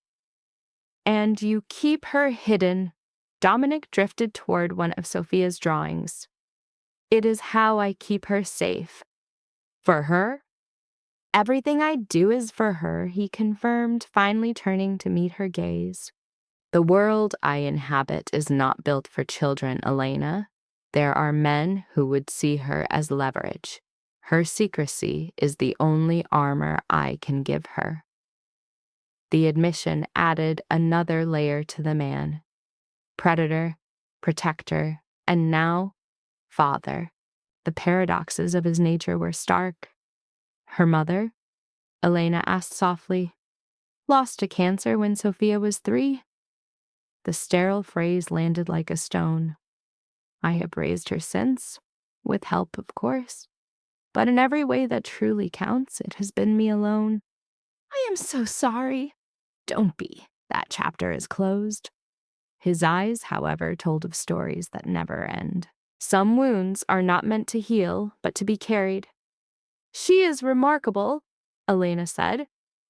"And you keep her hidden." Dominic drifted toward one of Sophia's drawings. "It is how I keep her safe." "For her?" "Everything I do is for her," he confirmed, finally turning to meet her gaze. "The world I inhabit is not built for children, Elena. There are men who would see her as leverage. Her secrecy is the only armor I can give her." The admission added another layer to the man. Predator, protector, and now, father. The paradoxes of his nature were stark. "Her mother?" Elena asked softly. "Lost to cancer when Sophia was 3. The sterile phrase landed like a stone. "I have raised her since, with help, of course. But in every way that truly counts, it has been me alone." "I am so sorry." "Don't be. That chapter is closed." His eyes, however, told of stories that never end. Some wounds are not meant to heal, but to be carried. "She is remarkable," Elena said.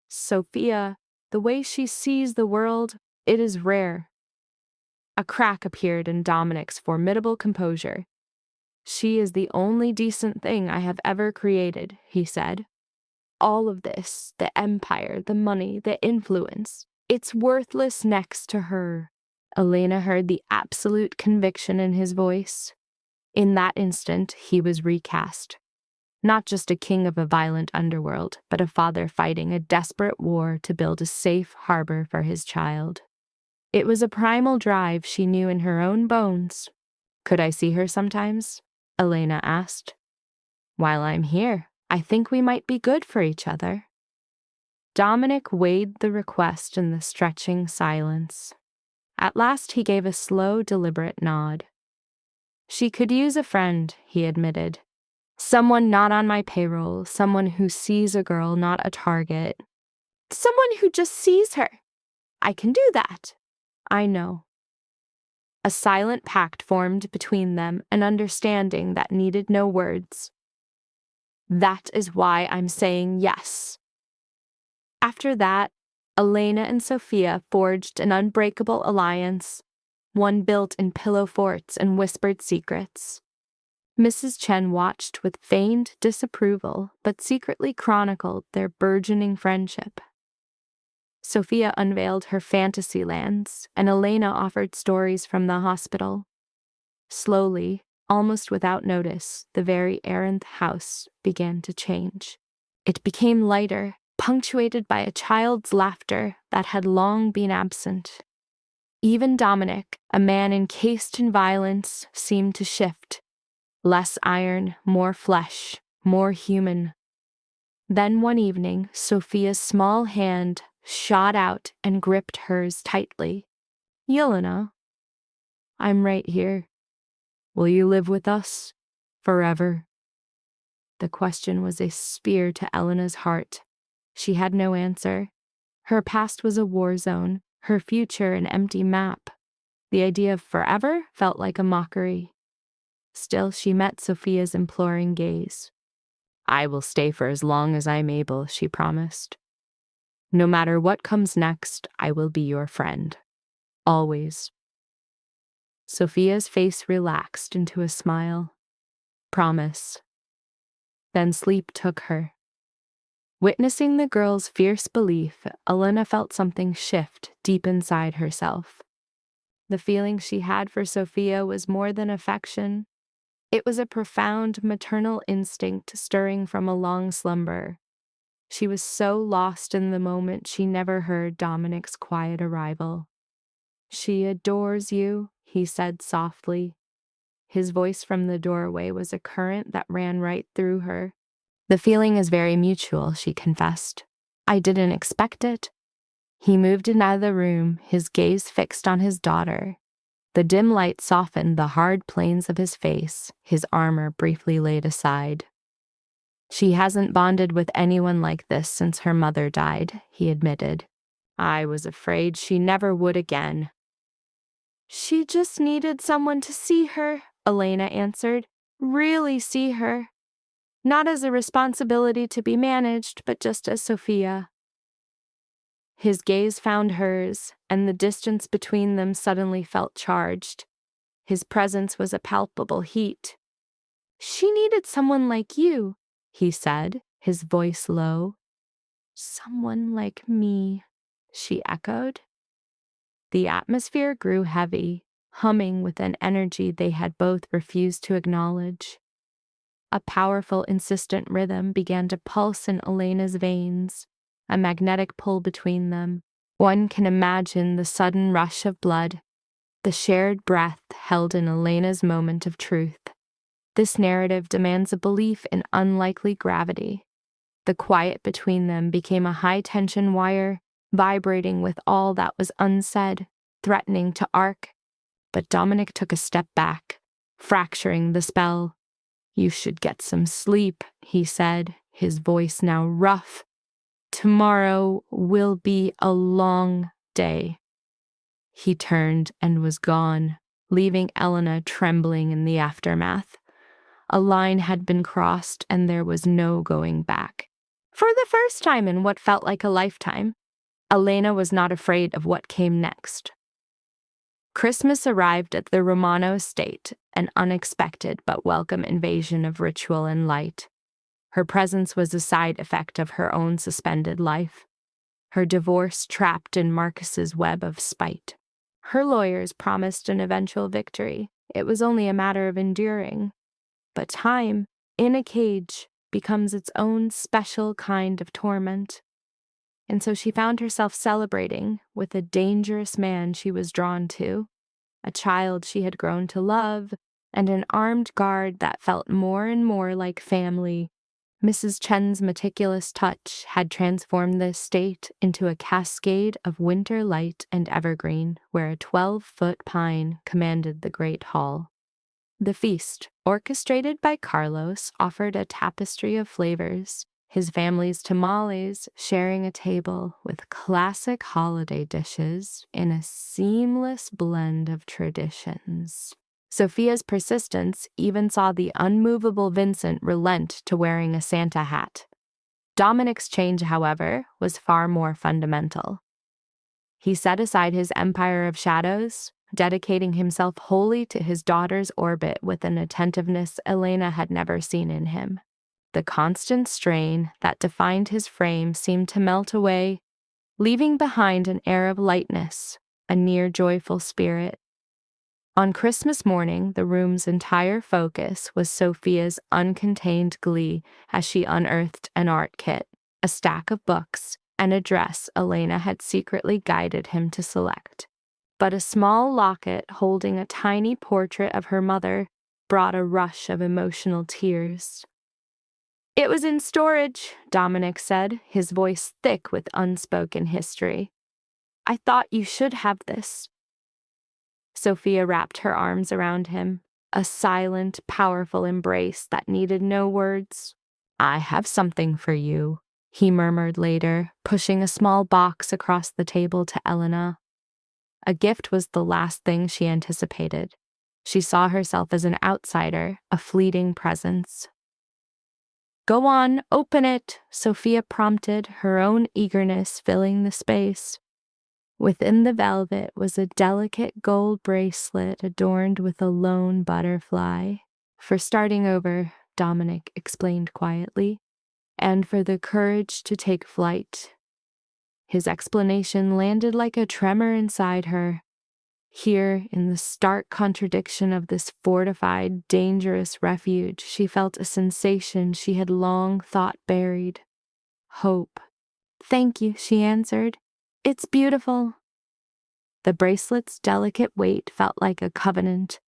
"Sophia, the way she sees the world, it is rare." A crack appeared in Dominic's formidable composure. "She is the only decent thing I have ever created," he said. "All of this, the empire, the money, the influence, it's worthless next to her." Elena heard the absolute conviction in his voice. In that instant, he was recast. Not just a king of a violent underworld, but a father fighting a desperate war to build a safe harbor for his child. It was a primal drive she knew in her own bones. "Could I see her sometimes?" Elena asked. "While I'm here, I think we might be good for each other." Dominic weighed the request in the stretching silence. At last he gave a slow, deliberate nod. She could use a friend, he admitted. Someone not on my payroll, someone who sees a girl, not a target. Someone who just sees her. I can do that. I know. A silent pact formed between them, an understanding that needed no words. That is why I'm saying yes. After that, Elena and Sophia forged an unbreakable alliance, one built in pillow forts and whispered secrets. Mrs. Chen watched with feigned disapproval, but secretly chronicled their burgeoning friendship. Sophia unveiled her fantasy lands, and Elena offered stories from the hospital. Slowly, almost without notice, the very errand house began to change. It became lighter, punctuated by a child's laughter that had long been absent. Even Dominic, a man encased in violence, seemed to shift. Less iron, more flesh, more human. Then one evening, Sophia's small hand shot out and gripped hers tightly. Elena, I'm right here. Will you live with us? Forever? The question was a spear to Elena's heart. She had no answer. Her past was a war zone, her future an empty map. The idea of forever felt like a mockery. Still, she met Sophia's imploring gaze. I will stay for as long as I'm able, she promised. No matter what comes next, I will be your friend. Always. Sophia's face relaxed into a smile. Promise. Then sleep took her. Witnessing the girl's fierce belief, Elena felt something shift deep inside herself. The feeling she had for Sophia was more than affection. It was a profound maternal instinct stirring from a long slumber. She was so lost in the moment she never heard Dominic's quiet arrival. She adores you, he said softly. His voice from the doorway was a current that ran right through her. The feeling is very mutual, she confessed. I didn't expect it. He moved into the room, his gaze fixed on his daughter. The dim light softened the hard planes of his face, his armor briefly laid aside. She hasn't bonded with anyone like this since her mother died, he admitted. I was afraid she never would again. She just needed someone to see her, Elena answered. Really see her. Not as a responsibility to be managed, but just as Sophia. His gaze found hers, and the distance between them suddenly felt charged. His presence was a palpable heat. She needed someone like you, he said, his voice low. Someone like me, she echoed. The atmosphere grew heavy, humming with an energy they had both refused to acknowledge. A powerful, insistent rhythm began to pulse in Elena's veins, a magnetic pull between them. One can imagine the sudden rush of blood, the shared breath held in Elena's moment of truth. This narrative demands a belief in unlikely gravity. The quiet between them became a high-tension wire, vibrating with all that was unsaid, threatening to arc. But Dominic took a step back, fracturing the spell. You should get some sleep, he said, his voice now rough. Tomorrow will be a long day. He turned and was gone, leaving Elena trembling in the aftermath. A line had been crossed, and there was no going back. For the first time in what felt like a lifetime, Elena was not afraid of what came next. Christmas arrived at the Romano estate, an unexpected but welcome invasion of ritual and light. Her presence was a side effect of her own suspended life, her divorce trapped in Marcus's web of spite. Her lawyers promised an eventual victory. It was only a matter of enduring. But time, in a cage, becomes its own special kind of torment. And so she found herself celebrating with a dangerous man she was drawn to, a child she had grown to love, and an armed guard that felt more and more like family. Mrs. Chen's meticulous touch had transformed the estate into a cascade of winter light and evergreen where a 12-foot pine commanded the great hall. The feast, orchestrated by Carlos, offered a tapestry of flavors, his family's tamales sharing a table with classic holiday dishes in a seamless blend of traditions. Sophia's persistence even saw the unmovable Vincent relent to wearing a Santa hat. Dominic's change, however, was far more fundamental. He set aside his empire of shadows, dedicating himself wholly to his daughter's orbit with an attentiveness Elena had never seen in him. The constant strain that defined his frame seemed to melt away, leaving behind an air of lightness, a near joyful spirit. On Christmas morning, the room's entire focus was Sophia's uncontained glee as she unearthed an art kit, a stack of books, and a dress Elena had secretly guided him to select. But a small locket holding a tiny portrait of her mother brought a rush of emotional tears. "It was in storage," Dominic said, his voice thick with unspoken history. "I thought you should have this." Sophia wrapped her arms around him, a silent, powerful embrace that needed no words. "I have something for you," he murmured later, pushing a small box across the table to Elena. A gift was the last thing she anticipated. She saw herself as an outsider, a fleeting presence. "Go on, open it," Sophia prompted, her own eagerness filling the space. Within the velvet was a delicate gold bracelet adorned with a lone butterfly. "For starting over," Dominic explained quietly, "and for the courage to take flight." His explanation landed like a tremor inside her. Here, in the stark contradiction of this fortified, dangerous refuge, she felt a sensation she had long thought buried. Hope. "Thank you," she answered. "It's beautiful." The bracelet's delicate weight felt like a covenant,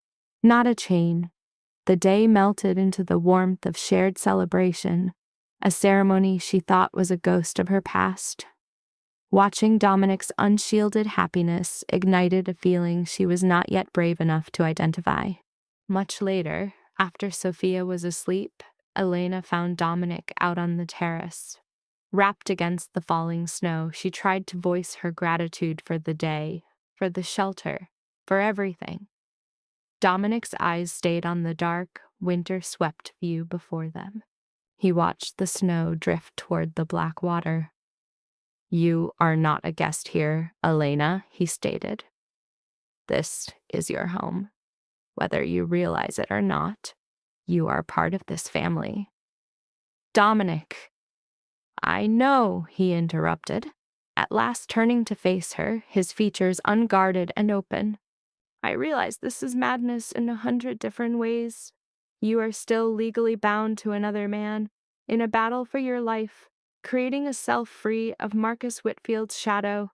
not a chain. The day melted into the warmth of shared celebration, a ceremony she thought was a ghost of her past. Watching Dominic's unshielded happiness ignited a feeling she was not yet brave enough to identify. Much later, after Sophia was asleep, Elena found Dominic out on the terrace. Wrapped against the falling snow, she tried to voice her gratitude for the day, for the shelter, for everything. Dominic's eyes stayed on the dark, winter-swept view before them. He watched the snow drift toward the black water. "You are not a guest here, Elena," he stated. "This is your home. Whether you realize it or not, you are part of this family." "Dominic." "I know," he interrupted, at last turning to face her, his features unguarded and open. "I realize this is madness in 100 different ways. You are still legally bound to another man, in a battle for your life, creating a self free of Marcus Whitfield's shadow,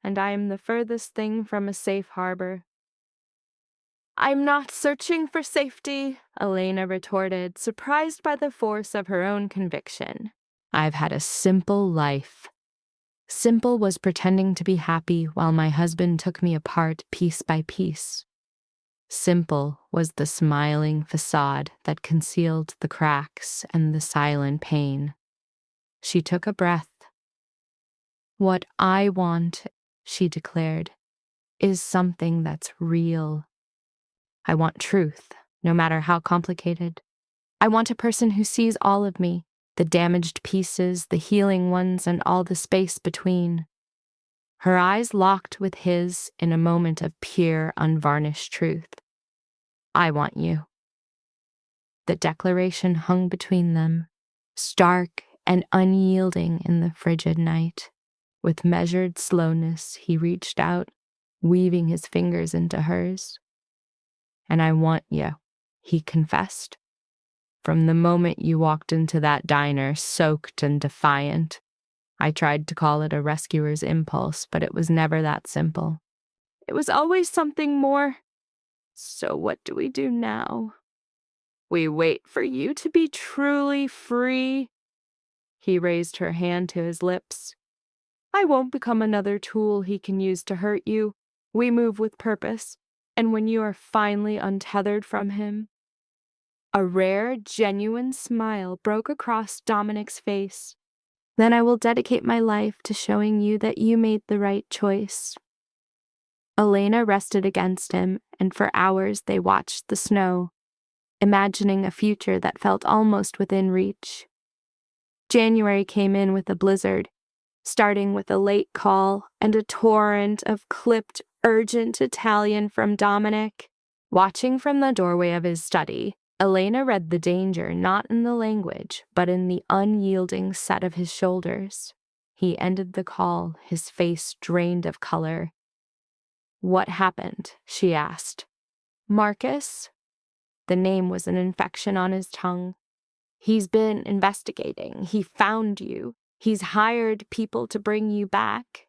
and I am the furthest thing from a safe harbor." "I'm not searching for safety," Elena retorted, surprised by the force of her own conviction. "I've had a simple life." Simple was pretending to be happy while my husband took me apart piece by piece. Simple was the smiling facade that concealed the cracks and the silent pain. She took a breath. "What I want," she declared, "is something that's real. I want truth, no matter how complicated. I want a person who sees all of me, the damaged pieces, the healing ones, and all the space between." Her eyes locked with his in a moment of pure, unvarnished truth. "I want you." The declaration hung between them, stark and unyielding in the frigid night. With measured slowness, he reached out, weaving his fingers into hers. "And I want you," he confessed. "From the moment you walked into that diner, soaked and defiant. I tried to call it a rescuer's impulse, but it was never that simple. It was always something more. So what do we do now?" "We wait for you to be truly free," He raised her hand to his lips. I won't become another tool he can use to hurt you. We move with purpose, and when you are finally untethered from him... A rare, genuine smile broke across Dominic's face. Then I will dedicate my life to showing you that you made the right choice. Elena rested against him, and for hours they watched the snow, imagining a future that felt almost within reach. January came in with a blizzard, starting with a late call and a torrent of clipped, urgent Italian from Dominic. Watching from the doorway of his study, Elena read the danger not in the language, but in the unyielding set of his shoulders. He ended the call, his face drained of color. What happened? She asked. Marcus? The name was an infection on his tongue. He's been investigating. He found you. He's hired people to bring you back.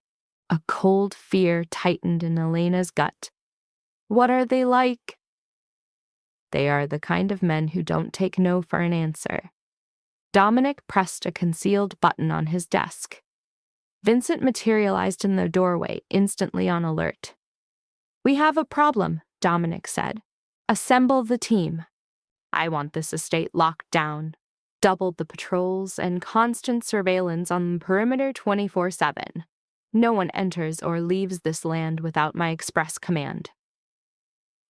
A cold fear tightened in Elena's gut. What are they like? They are the kind of men who don't take no for an answer. Dominic pressed a concealed button on his desk. Vincent materialized in the doorway, instantly on alert. We have a problem, Dominic said. Assemble the team. I want this estate locked down. Double the patrols and constant surveillance on the perimeter 24/7. No one enters or leaves this land without my express command.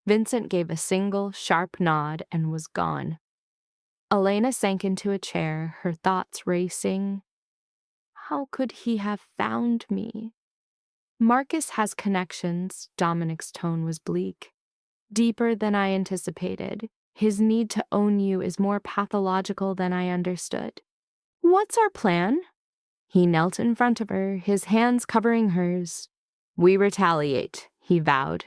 Vincent gave a single, sharp nod and was gone. Elena sank into a chair, her thoughts racing. How could he have found me? Marcus has connections, Dominic's tone was bleak. Deeper than I anticipated. His need to own you is more pathological than I understood. What's our plan? He knelt in front of her, his hands covering hers. We retaliate, he vowed.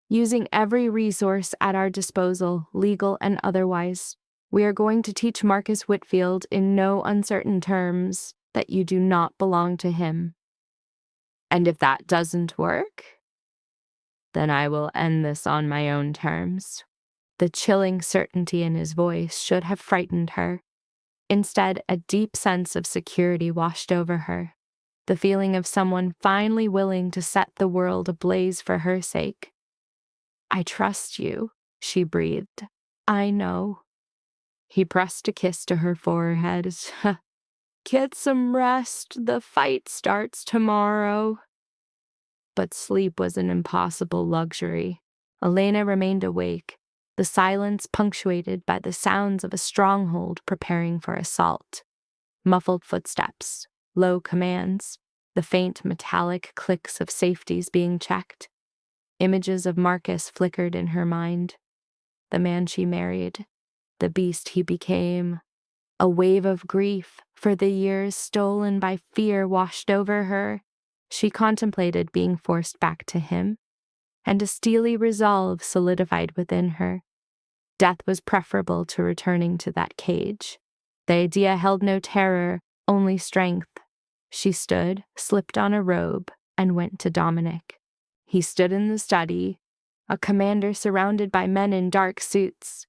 Using every resource at our disposal, legal and otherwise, we are going to teach Marcus Whitfield in no uncertain terms that you do not belong to him. And if that doesn't work, then I will end this on my own terms. The chilling certainty in his voice should have frightened her. Instead, a deep sense of security washed over her, the feeling of someone finally willing to set the world ablaze for her sake. I trust you, she breathed. I know. He pressed a kiss to her forehead. Get some rest. The fight starts tomorrow. But sleep was an impossible luxury. Elena remained awake, the silence punctuated by the sounds of a stronghold preparing for assault. Muffled footsteps, low commands, the faint metallic clicks of safeties being checked. Images of Marcus flickered in her mind. The man she married, the beast he became. A wave of grief for the years stolen by fear washed over her. She contemplated being forced back to him, and a steely resolve solidified within her. Death was preferable to returning to that cage. The idea held no terror, only strength. She stood, slipped on a robe, and went to Dominic. He stood in the study, a commander surrounded by men in dark suits.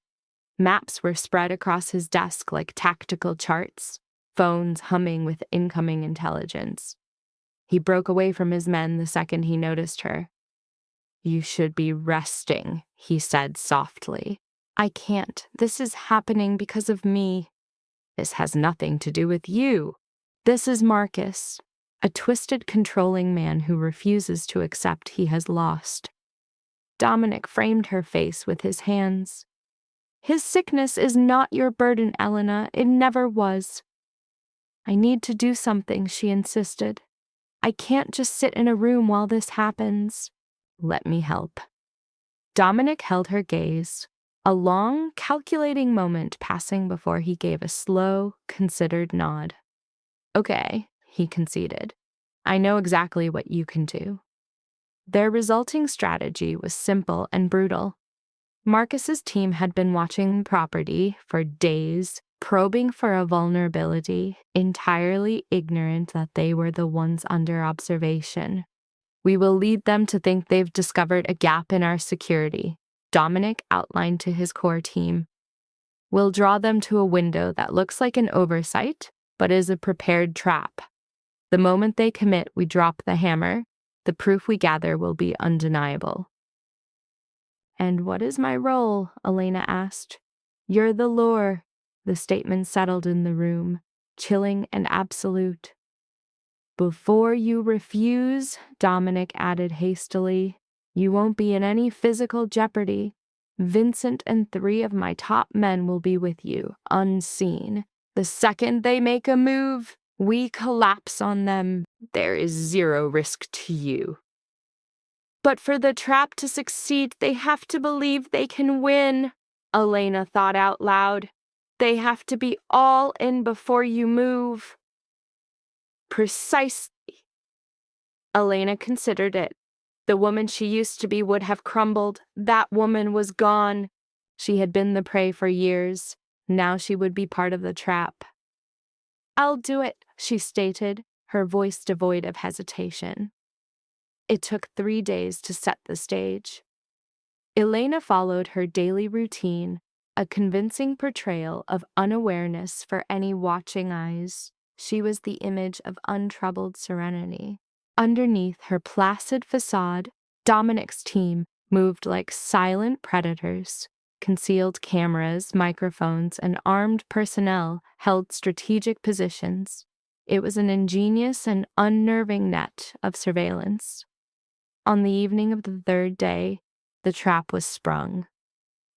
Maps were spread across his desk like tactical charts, phones humming with incoming intelligence. He broke away from his men the second he noticed her. You should be resting, he said softly. I can't. This is happening because of me. This has nothing to do with you. This is Marcus, a twisted, controlling man who refuses to accept he has lost. Dominic framed her face with his hands. His sickness is not your burden, Elena. It never was. I need to do something, she insisted. I can't just sit in a room while this happens. Let me help. Dominic held her gaze, a long, calculating moment passing before he gave a slow, considered nod. Okay, he conceded. I know exactly what you can do. Their resulting strategy was simple and brutal. Marcus's team had been watching the property for days, probing for a vulnerability, entirely ignorant that they were the ones under observation. We will lead them to think they've discovered a gap in our security, Dominic outlined to his core team. We'll draw them to a window that looks like an oversight, but is a prepared trap. The moment they commit, we drop the hammer. The proof we gather will be undeniable." "And what is my role?" Elena asked. "You're the lure." The statement settled in the room, chilling and absolute. "Before you refuse," Dominic added hastily, "you won't be in any physical jeopardy. Vincent and 3 of my top men will be with you, unseen. The second they make a move, we collapse on them. There is 0 risk to you." "But for the trap to succeed, they have to believe they can win," Elena thought out loud. "They have to be all in before you move." Precisely. Elena considered it. The woman she used to be would have crumbled. That woman was gone. She had been the prey for years. Now she would be part of the trap. "I'll do it," she stated, her voice devoid of hesitation. It took 3 days to set the stage. Elena followed her daily routine, a convincing portrayal of unawareness for any watching eyes. She was the image of untroubled serenity. Underneath her placid facade, Dominic's team moved like silent predators. Concealed cameras, microphones, and armed personnel held strategic positions. It was an ingenious and unnerving net of surveillance. On the evening of the 3rd day, the trap was sprung.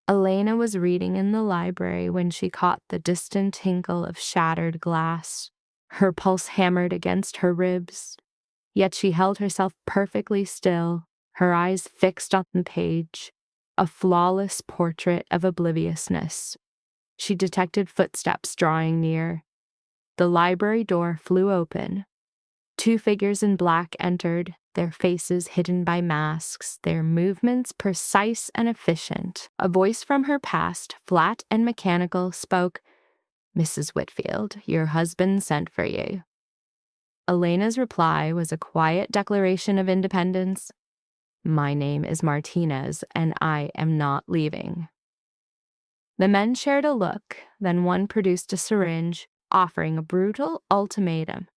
Elena was reading in the library when she caught the distant tinkle of shattered glass. Her pulse hammered against her ribs. Yet she held herself perfectly still, her eyes fixed on the page, a flawless portrait of obliviousness. She detected footsteps drawing near. The library door flew open. 2 figures in black entered, their faces hidden by masks, their movements precise and efficient. A voice from her past, flat and mechanical, spoke, "Mrs. Whitfield, your husband sent for you." Elena's reply was a quiet declaration of independence. "My name is Martinez, and I am not leaving." The men shared a look, then one produced a syringe, offering a brutal ultimatum.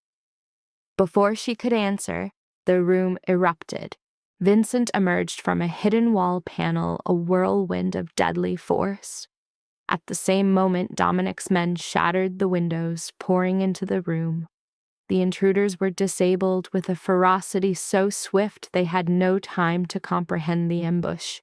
Before she could answer, the room erupted. Vincent emerged from a hidden wall panel, a whirlwind of deadly force. At the same moment, Dominic's men shattered the windows, pouring into the room. The intruders were disabled with a ferocity so swift they had no time to comprehend the ambush.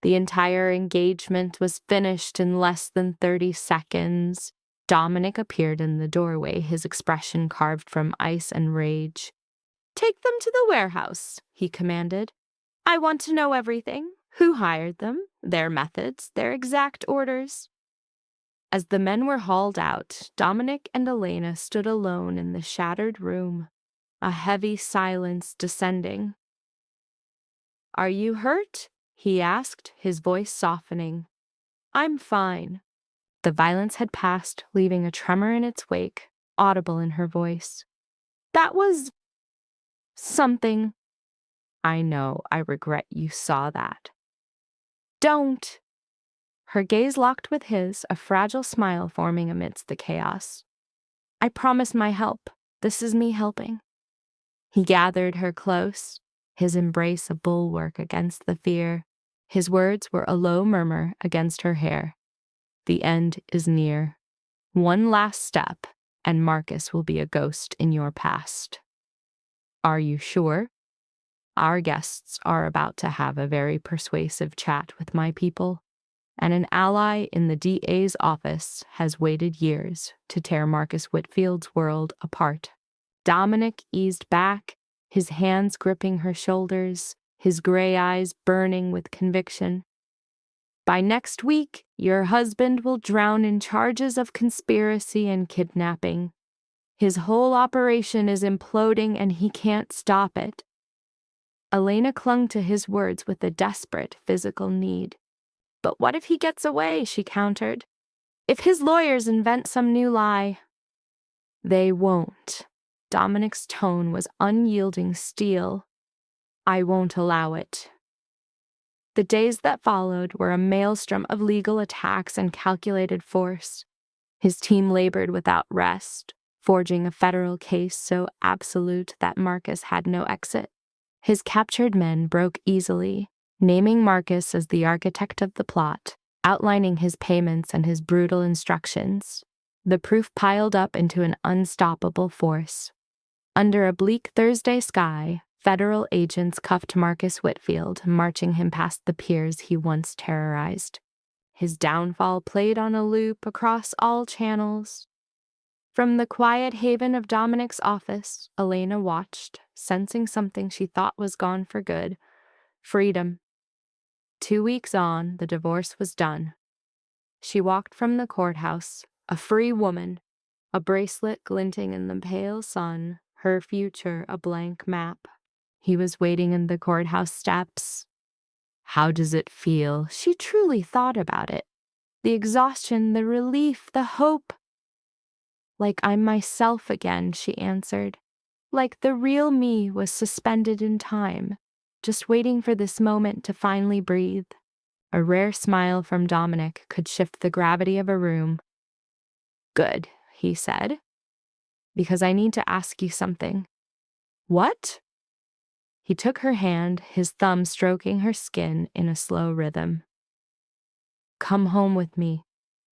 The entire engagement was finished in less than 30 seconds. Dominic appeared in the doorway, his expression carved from ice and rage. "Take them to the warehouse," he commanded. "I want to know everything. Who hired them, their methods, their exact orders." As the men were hauled out, Dominic and Elena stood alone in the shattered room, a heavy silence descending. "Are you hurt?" he asked, his voice softening. "I'm fine." The violence had passed, leaving a tremor in its wake, audible in her voice. "That was something." "I know. I regret you saw that." "Don't." Her gaze locked with his, a fragile smile forming amidst the chaos. "I promise my help. This is me helping." He gathered her close, his embrace a bulwark against the fear. His words were a low murmur against her hair. "The end is near. One last step, and Marcus will be a ghost in your past." "Are you sure?" "Our guests are about to have a very persuasive chat with my people, and an ally in the DA's office has waited years to tear Marcus Whitfield's world apart." Dominic eased back, his hands gripping her shoulders, his gray eyes burning with conviction. "By next week, your husband will drown in charges of conspiracy and kidnapping. His whole operation is imploding and he can't stop it." Elena clung to his words with a desperate physical need. "But what if he gets away?" she countered. "If his lawyers invent some new lie?" "They won't." Dominic's tone was unyielding steel. "I won't allow it." The days that followed were a maelstrom of legal attacks and calculated force. His team labored without rest. forging a federal case so absolute that Marcus had no exit. His captured men broke easily, naming Marcus as the architect of the plot, outlining his payments and his brutal instructions. The proof piled up into an unstoppable force. Under a bleak Thursday sky, federal agents cuffed Marcus Whitfield, marching him past the piers he once terrorized. His downfall played on a loop across all channels. From the quiet haven of Dominic's office, Elena watched, sensing something she thought was gone for good: freedom. 2 weeks on, the divorce was done. She walked from the courthouse, a free woman, a bracelet glinting in the pale sun, her future a blank map. He was waiting in the courthouse steps. How does it feel? She truly thought about it. The exhaustion, the relief, the hope. Like I'm myself again, she answered. Like the real me was suspended in time, just waiting for this moment to finally breathe. A rare smile from Dominic could shift the gravity of a room. Good, he said, because I need to ask you something. What? He took her hand, his thumb stroking her skin in a slow rhythm. Come home with me,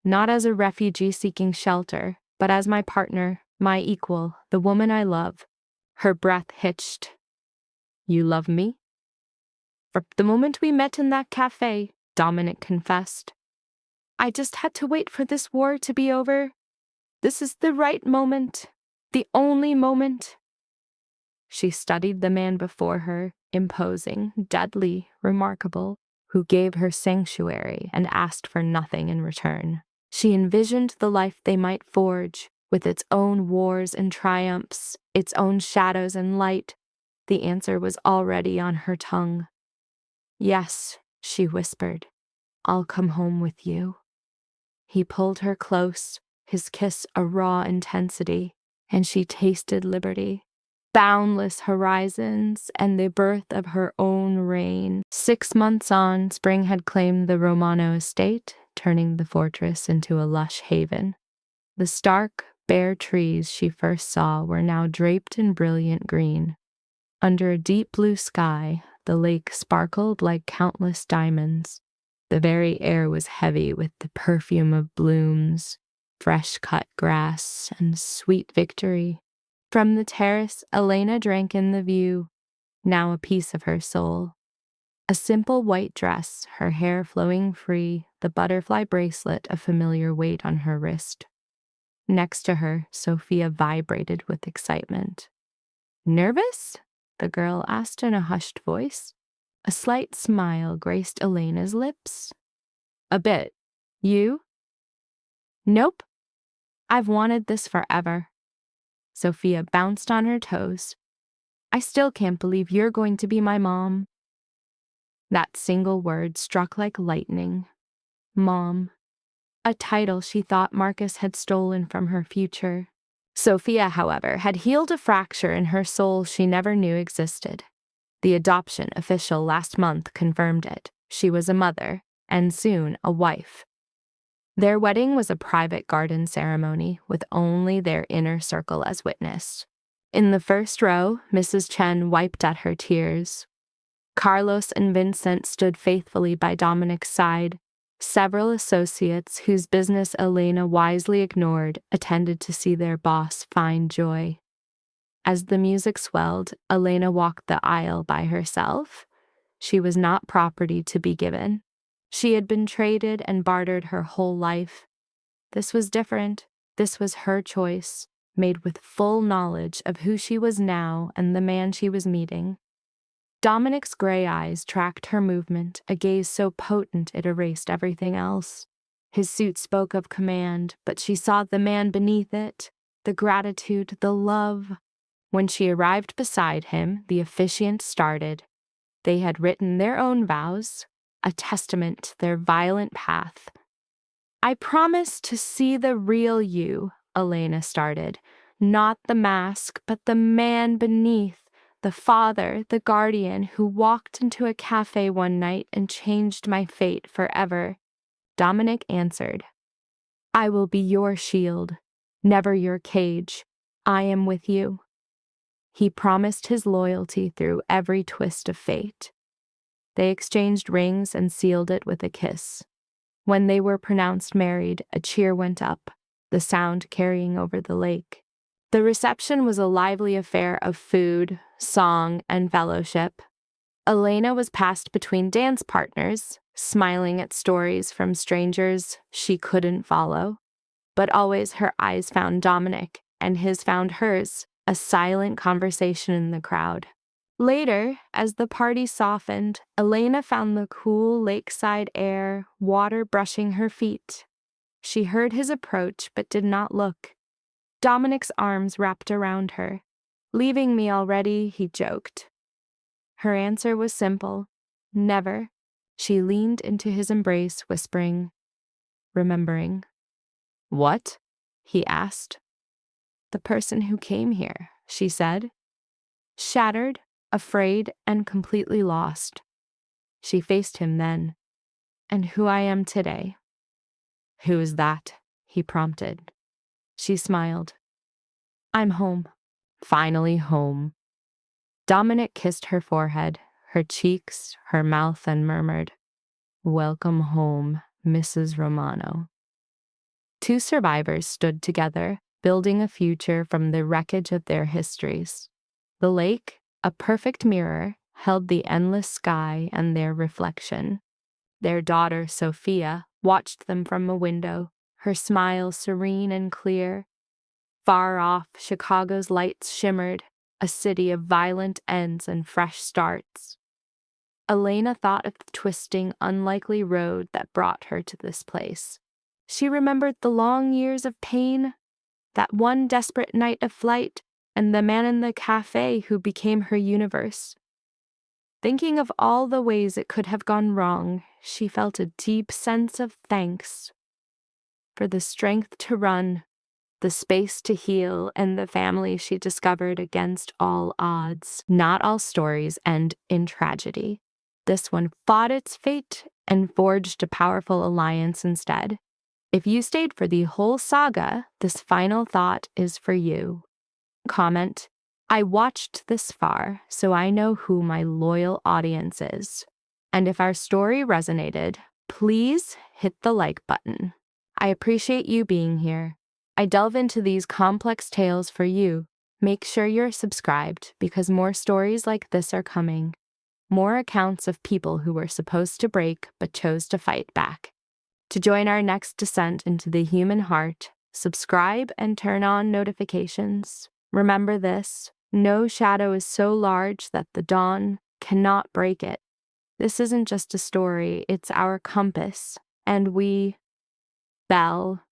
not as a refugee seeking shelter, but as my partner, my equal, the woman I love. Her breath hitched. You love me? From the moment we met in that cafe, Dominic confessed. I just had to wait for this war to be over. This is the right moment, the only moment. She studied the man before her, imposing, deadly, remarkable, who gave her sanctuary and asked for nothing in return. She envisioned the life they might forge, with its own wars and triumphs, its own shadows and light. The answer was already on her tongue. Yes, she whispered, I'll come home with you. He pulled her close, his kiss a raw intensity, and she tasted liberty. Boundless horizons and the birth of her own reign. 6 months on, spring had claimed the Romano estate, turning the fortress into a lush haven. The stark, bare trees she first saw were now draped in brilliant green. Under a deep blue sky, the lake sparkled like countless diamonds. The very air was heavy with the perfume of blooms, fresh-cut grass, and sweet victory. From the terrace, Elena drank in the view, now a piece of her soul. A simple white dress, her hair flowing free, the butterfly bracelet a familiar weight on her wrist. Next to her, Sophia vibrated with excitement. Nervous? The girl asked in a hushed voice. A slight smile graced Elena's lips. A bit. You? Nope. I've wanted this forever. Sophia bounced on her toes. I still can't believe you're going to be my mom. That single word struck like lightning. Mom. A title she thought Marcus had stolen from her future. Sophia, however, had healed a fracture in her soul she never knew existed. The adoption official last month confirmed it. She was a mother, and soon a wife. Their wedding was a private garden ceremony with only their inner circle as witness. In the first row, Mrs. Chen wiped at her tears. Carlos and Vincent stood faithfully by Dominic's side. Several associates, whose business Elena wisely ignored, attended to see their boss find joy. As the music swelled, Elena walked the aisle by herself. She was not property to be given. She had been traded and bartered her whole life. This was different. This was her choice, made with full knowledge of who she was now and the man she was meeting. Dominic's gray eyes tracked her movement, a gaze so potent it erased everything else. His suit spoke of command, but she saw the man beneath it, the gratitude, the love. When she arrived beside him, the officiant started. They had written their own vows, a testament to their violent path. I promise to see the real you, Elena started. Not the mask, but the man beneath, the father, the guardian who walked into a cafe one night and changed my fate forever. Dominic answered, I will be your shield, never your cage. I am with you. He promised his loyalty through every twist of fate. They exchanged rings and sealed it with a kiss. When they were pronounced married, a cheer went up, the sound carrying over the lake. The reception was a lively affair of food, song, and fellowship. Elena was passed between dance partners, smiling at stories from strangers she couldn't follow. But always her eyes found Dominic, and his found hers, a silent conversation in the crowd. Later, as the party softened, Elena found the cool lakeside air, water brushing her feet. She heard his approach but did not look. Dominic's arms wrapped around her. "Leaving me already?" he joked. Her answer was simple. "Never." She leaned into his embrace, whispering, "Remembering." "What?" he asked. "The person who came here," she said. Shattered, afraid, and completely lost. She faced him then. "And who I am today." "Who is that?" he prompted. She smiled. "I'm home." Finally home. Dominic kissed her forehead, her cheeks, her mouth, and murmured, "Welcome home, Mrs. Romano." Two survivors stood together, building a future from the wreckage of their histories. The lake, a perfect mirror, held the endless sky and their reflection. Their daughter, Sophia, watched them from a window, her smile serene and clear. Far off, Chicago's lights shimmered, a city of violent ends and fresh starts. Elena thought of the twisting, unlikely road that brought her to this place. She remembered the long years of pain, that one desperate night of flight, and the man in the cafe who became her universe. Thinking of all the ways it could have gone wrong, she felt a deep sense of thanks for the strength to run, the space to heal, and the family she discovered against all odds. Not all stories end in tragedy. This one fought its fate and forged a powerful alliance instead. If you stayed for the whole saga, this final thought is for you. Comment, "I watched this far, so I know who my loyal audience is." And if our story resonated, please hit the like button. I appreciate you being here. I delve into these complex tales for you. Make sure you're subscribed because more stories like this are coming. More accounts of people who were supposed to break but chose to fight back. To join our next descent into the human heart, subscribe and turn on notifications. Remember this, no shadow is so large that the dawn cannot break it. This isn't just a story, it's our compass. And we, Belle,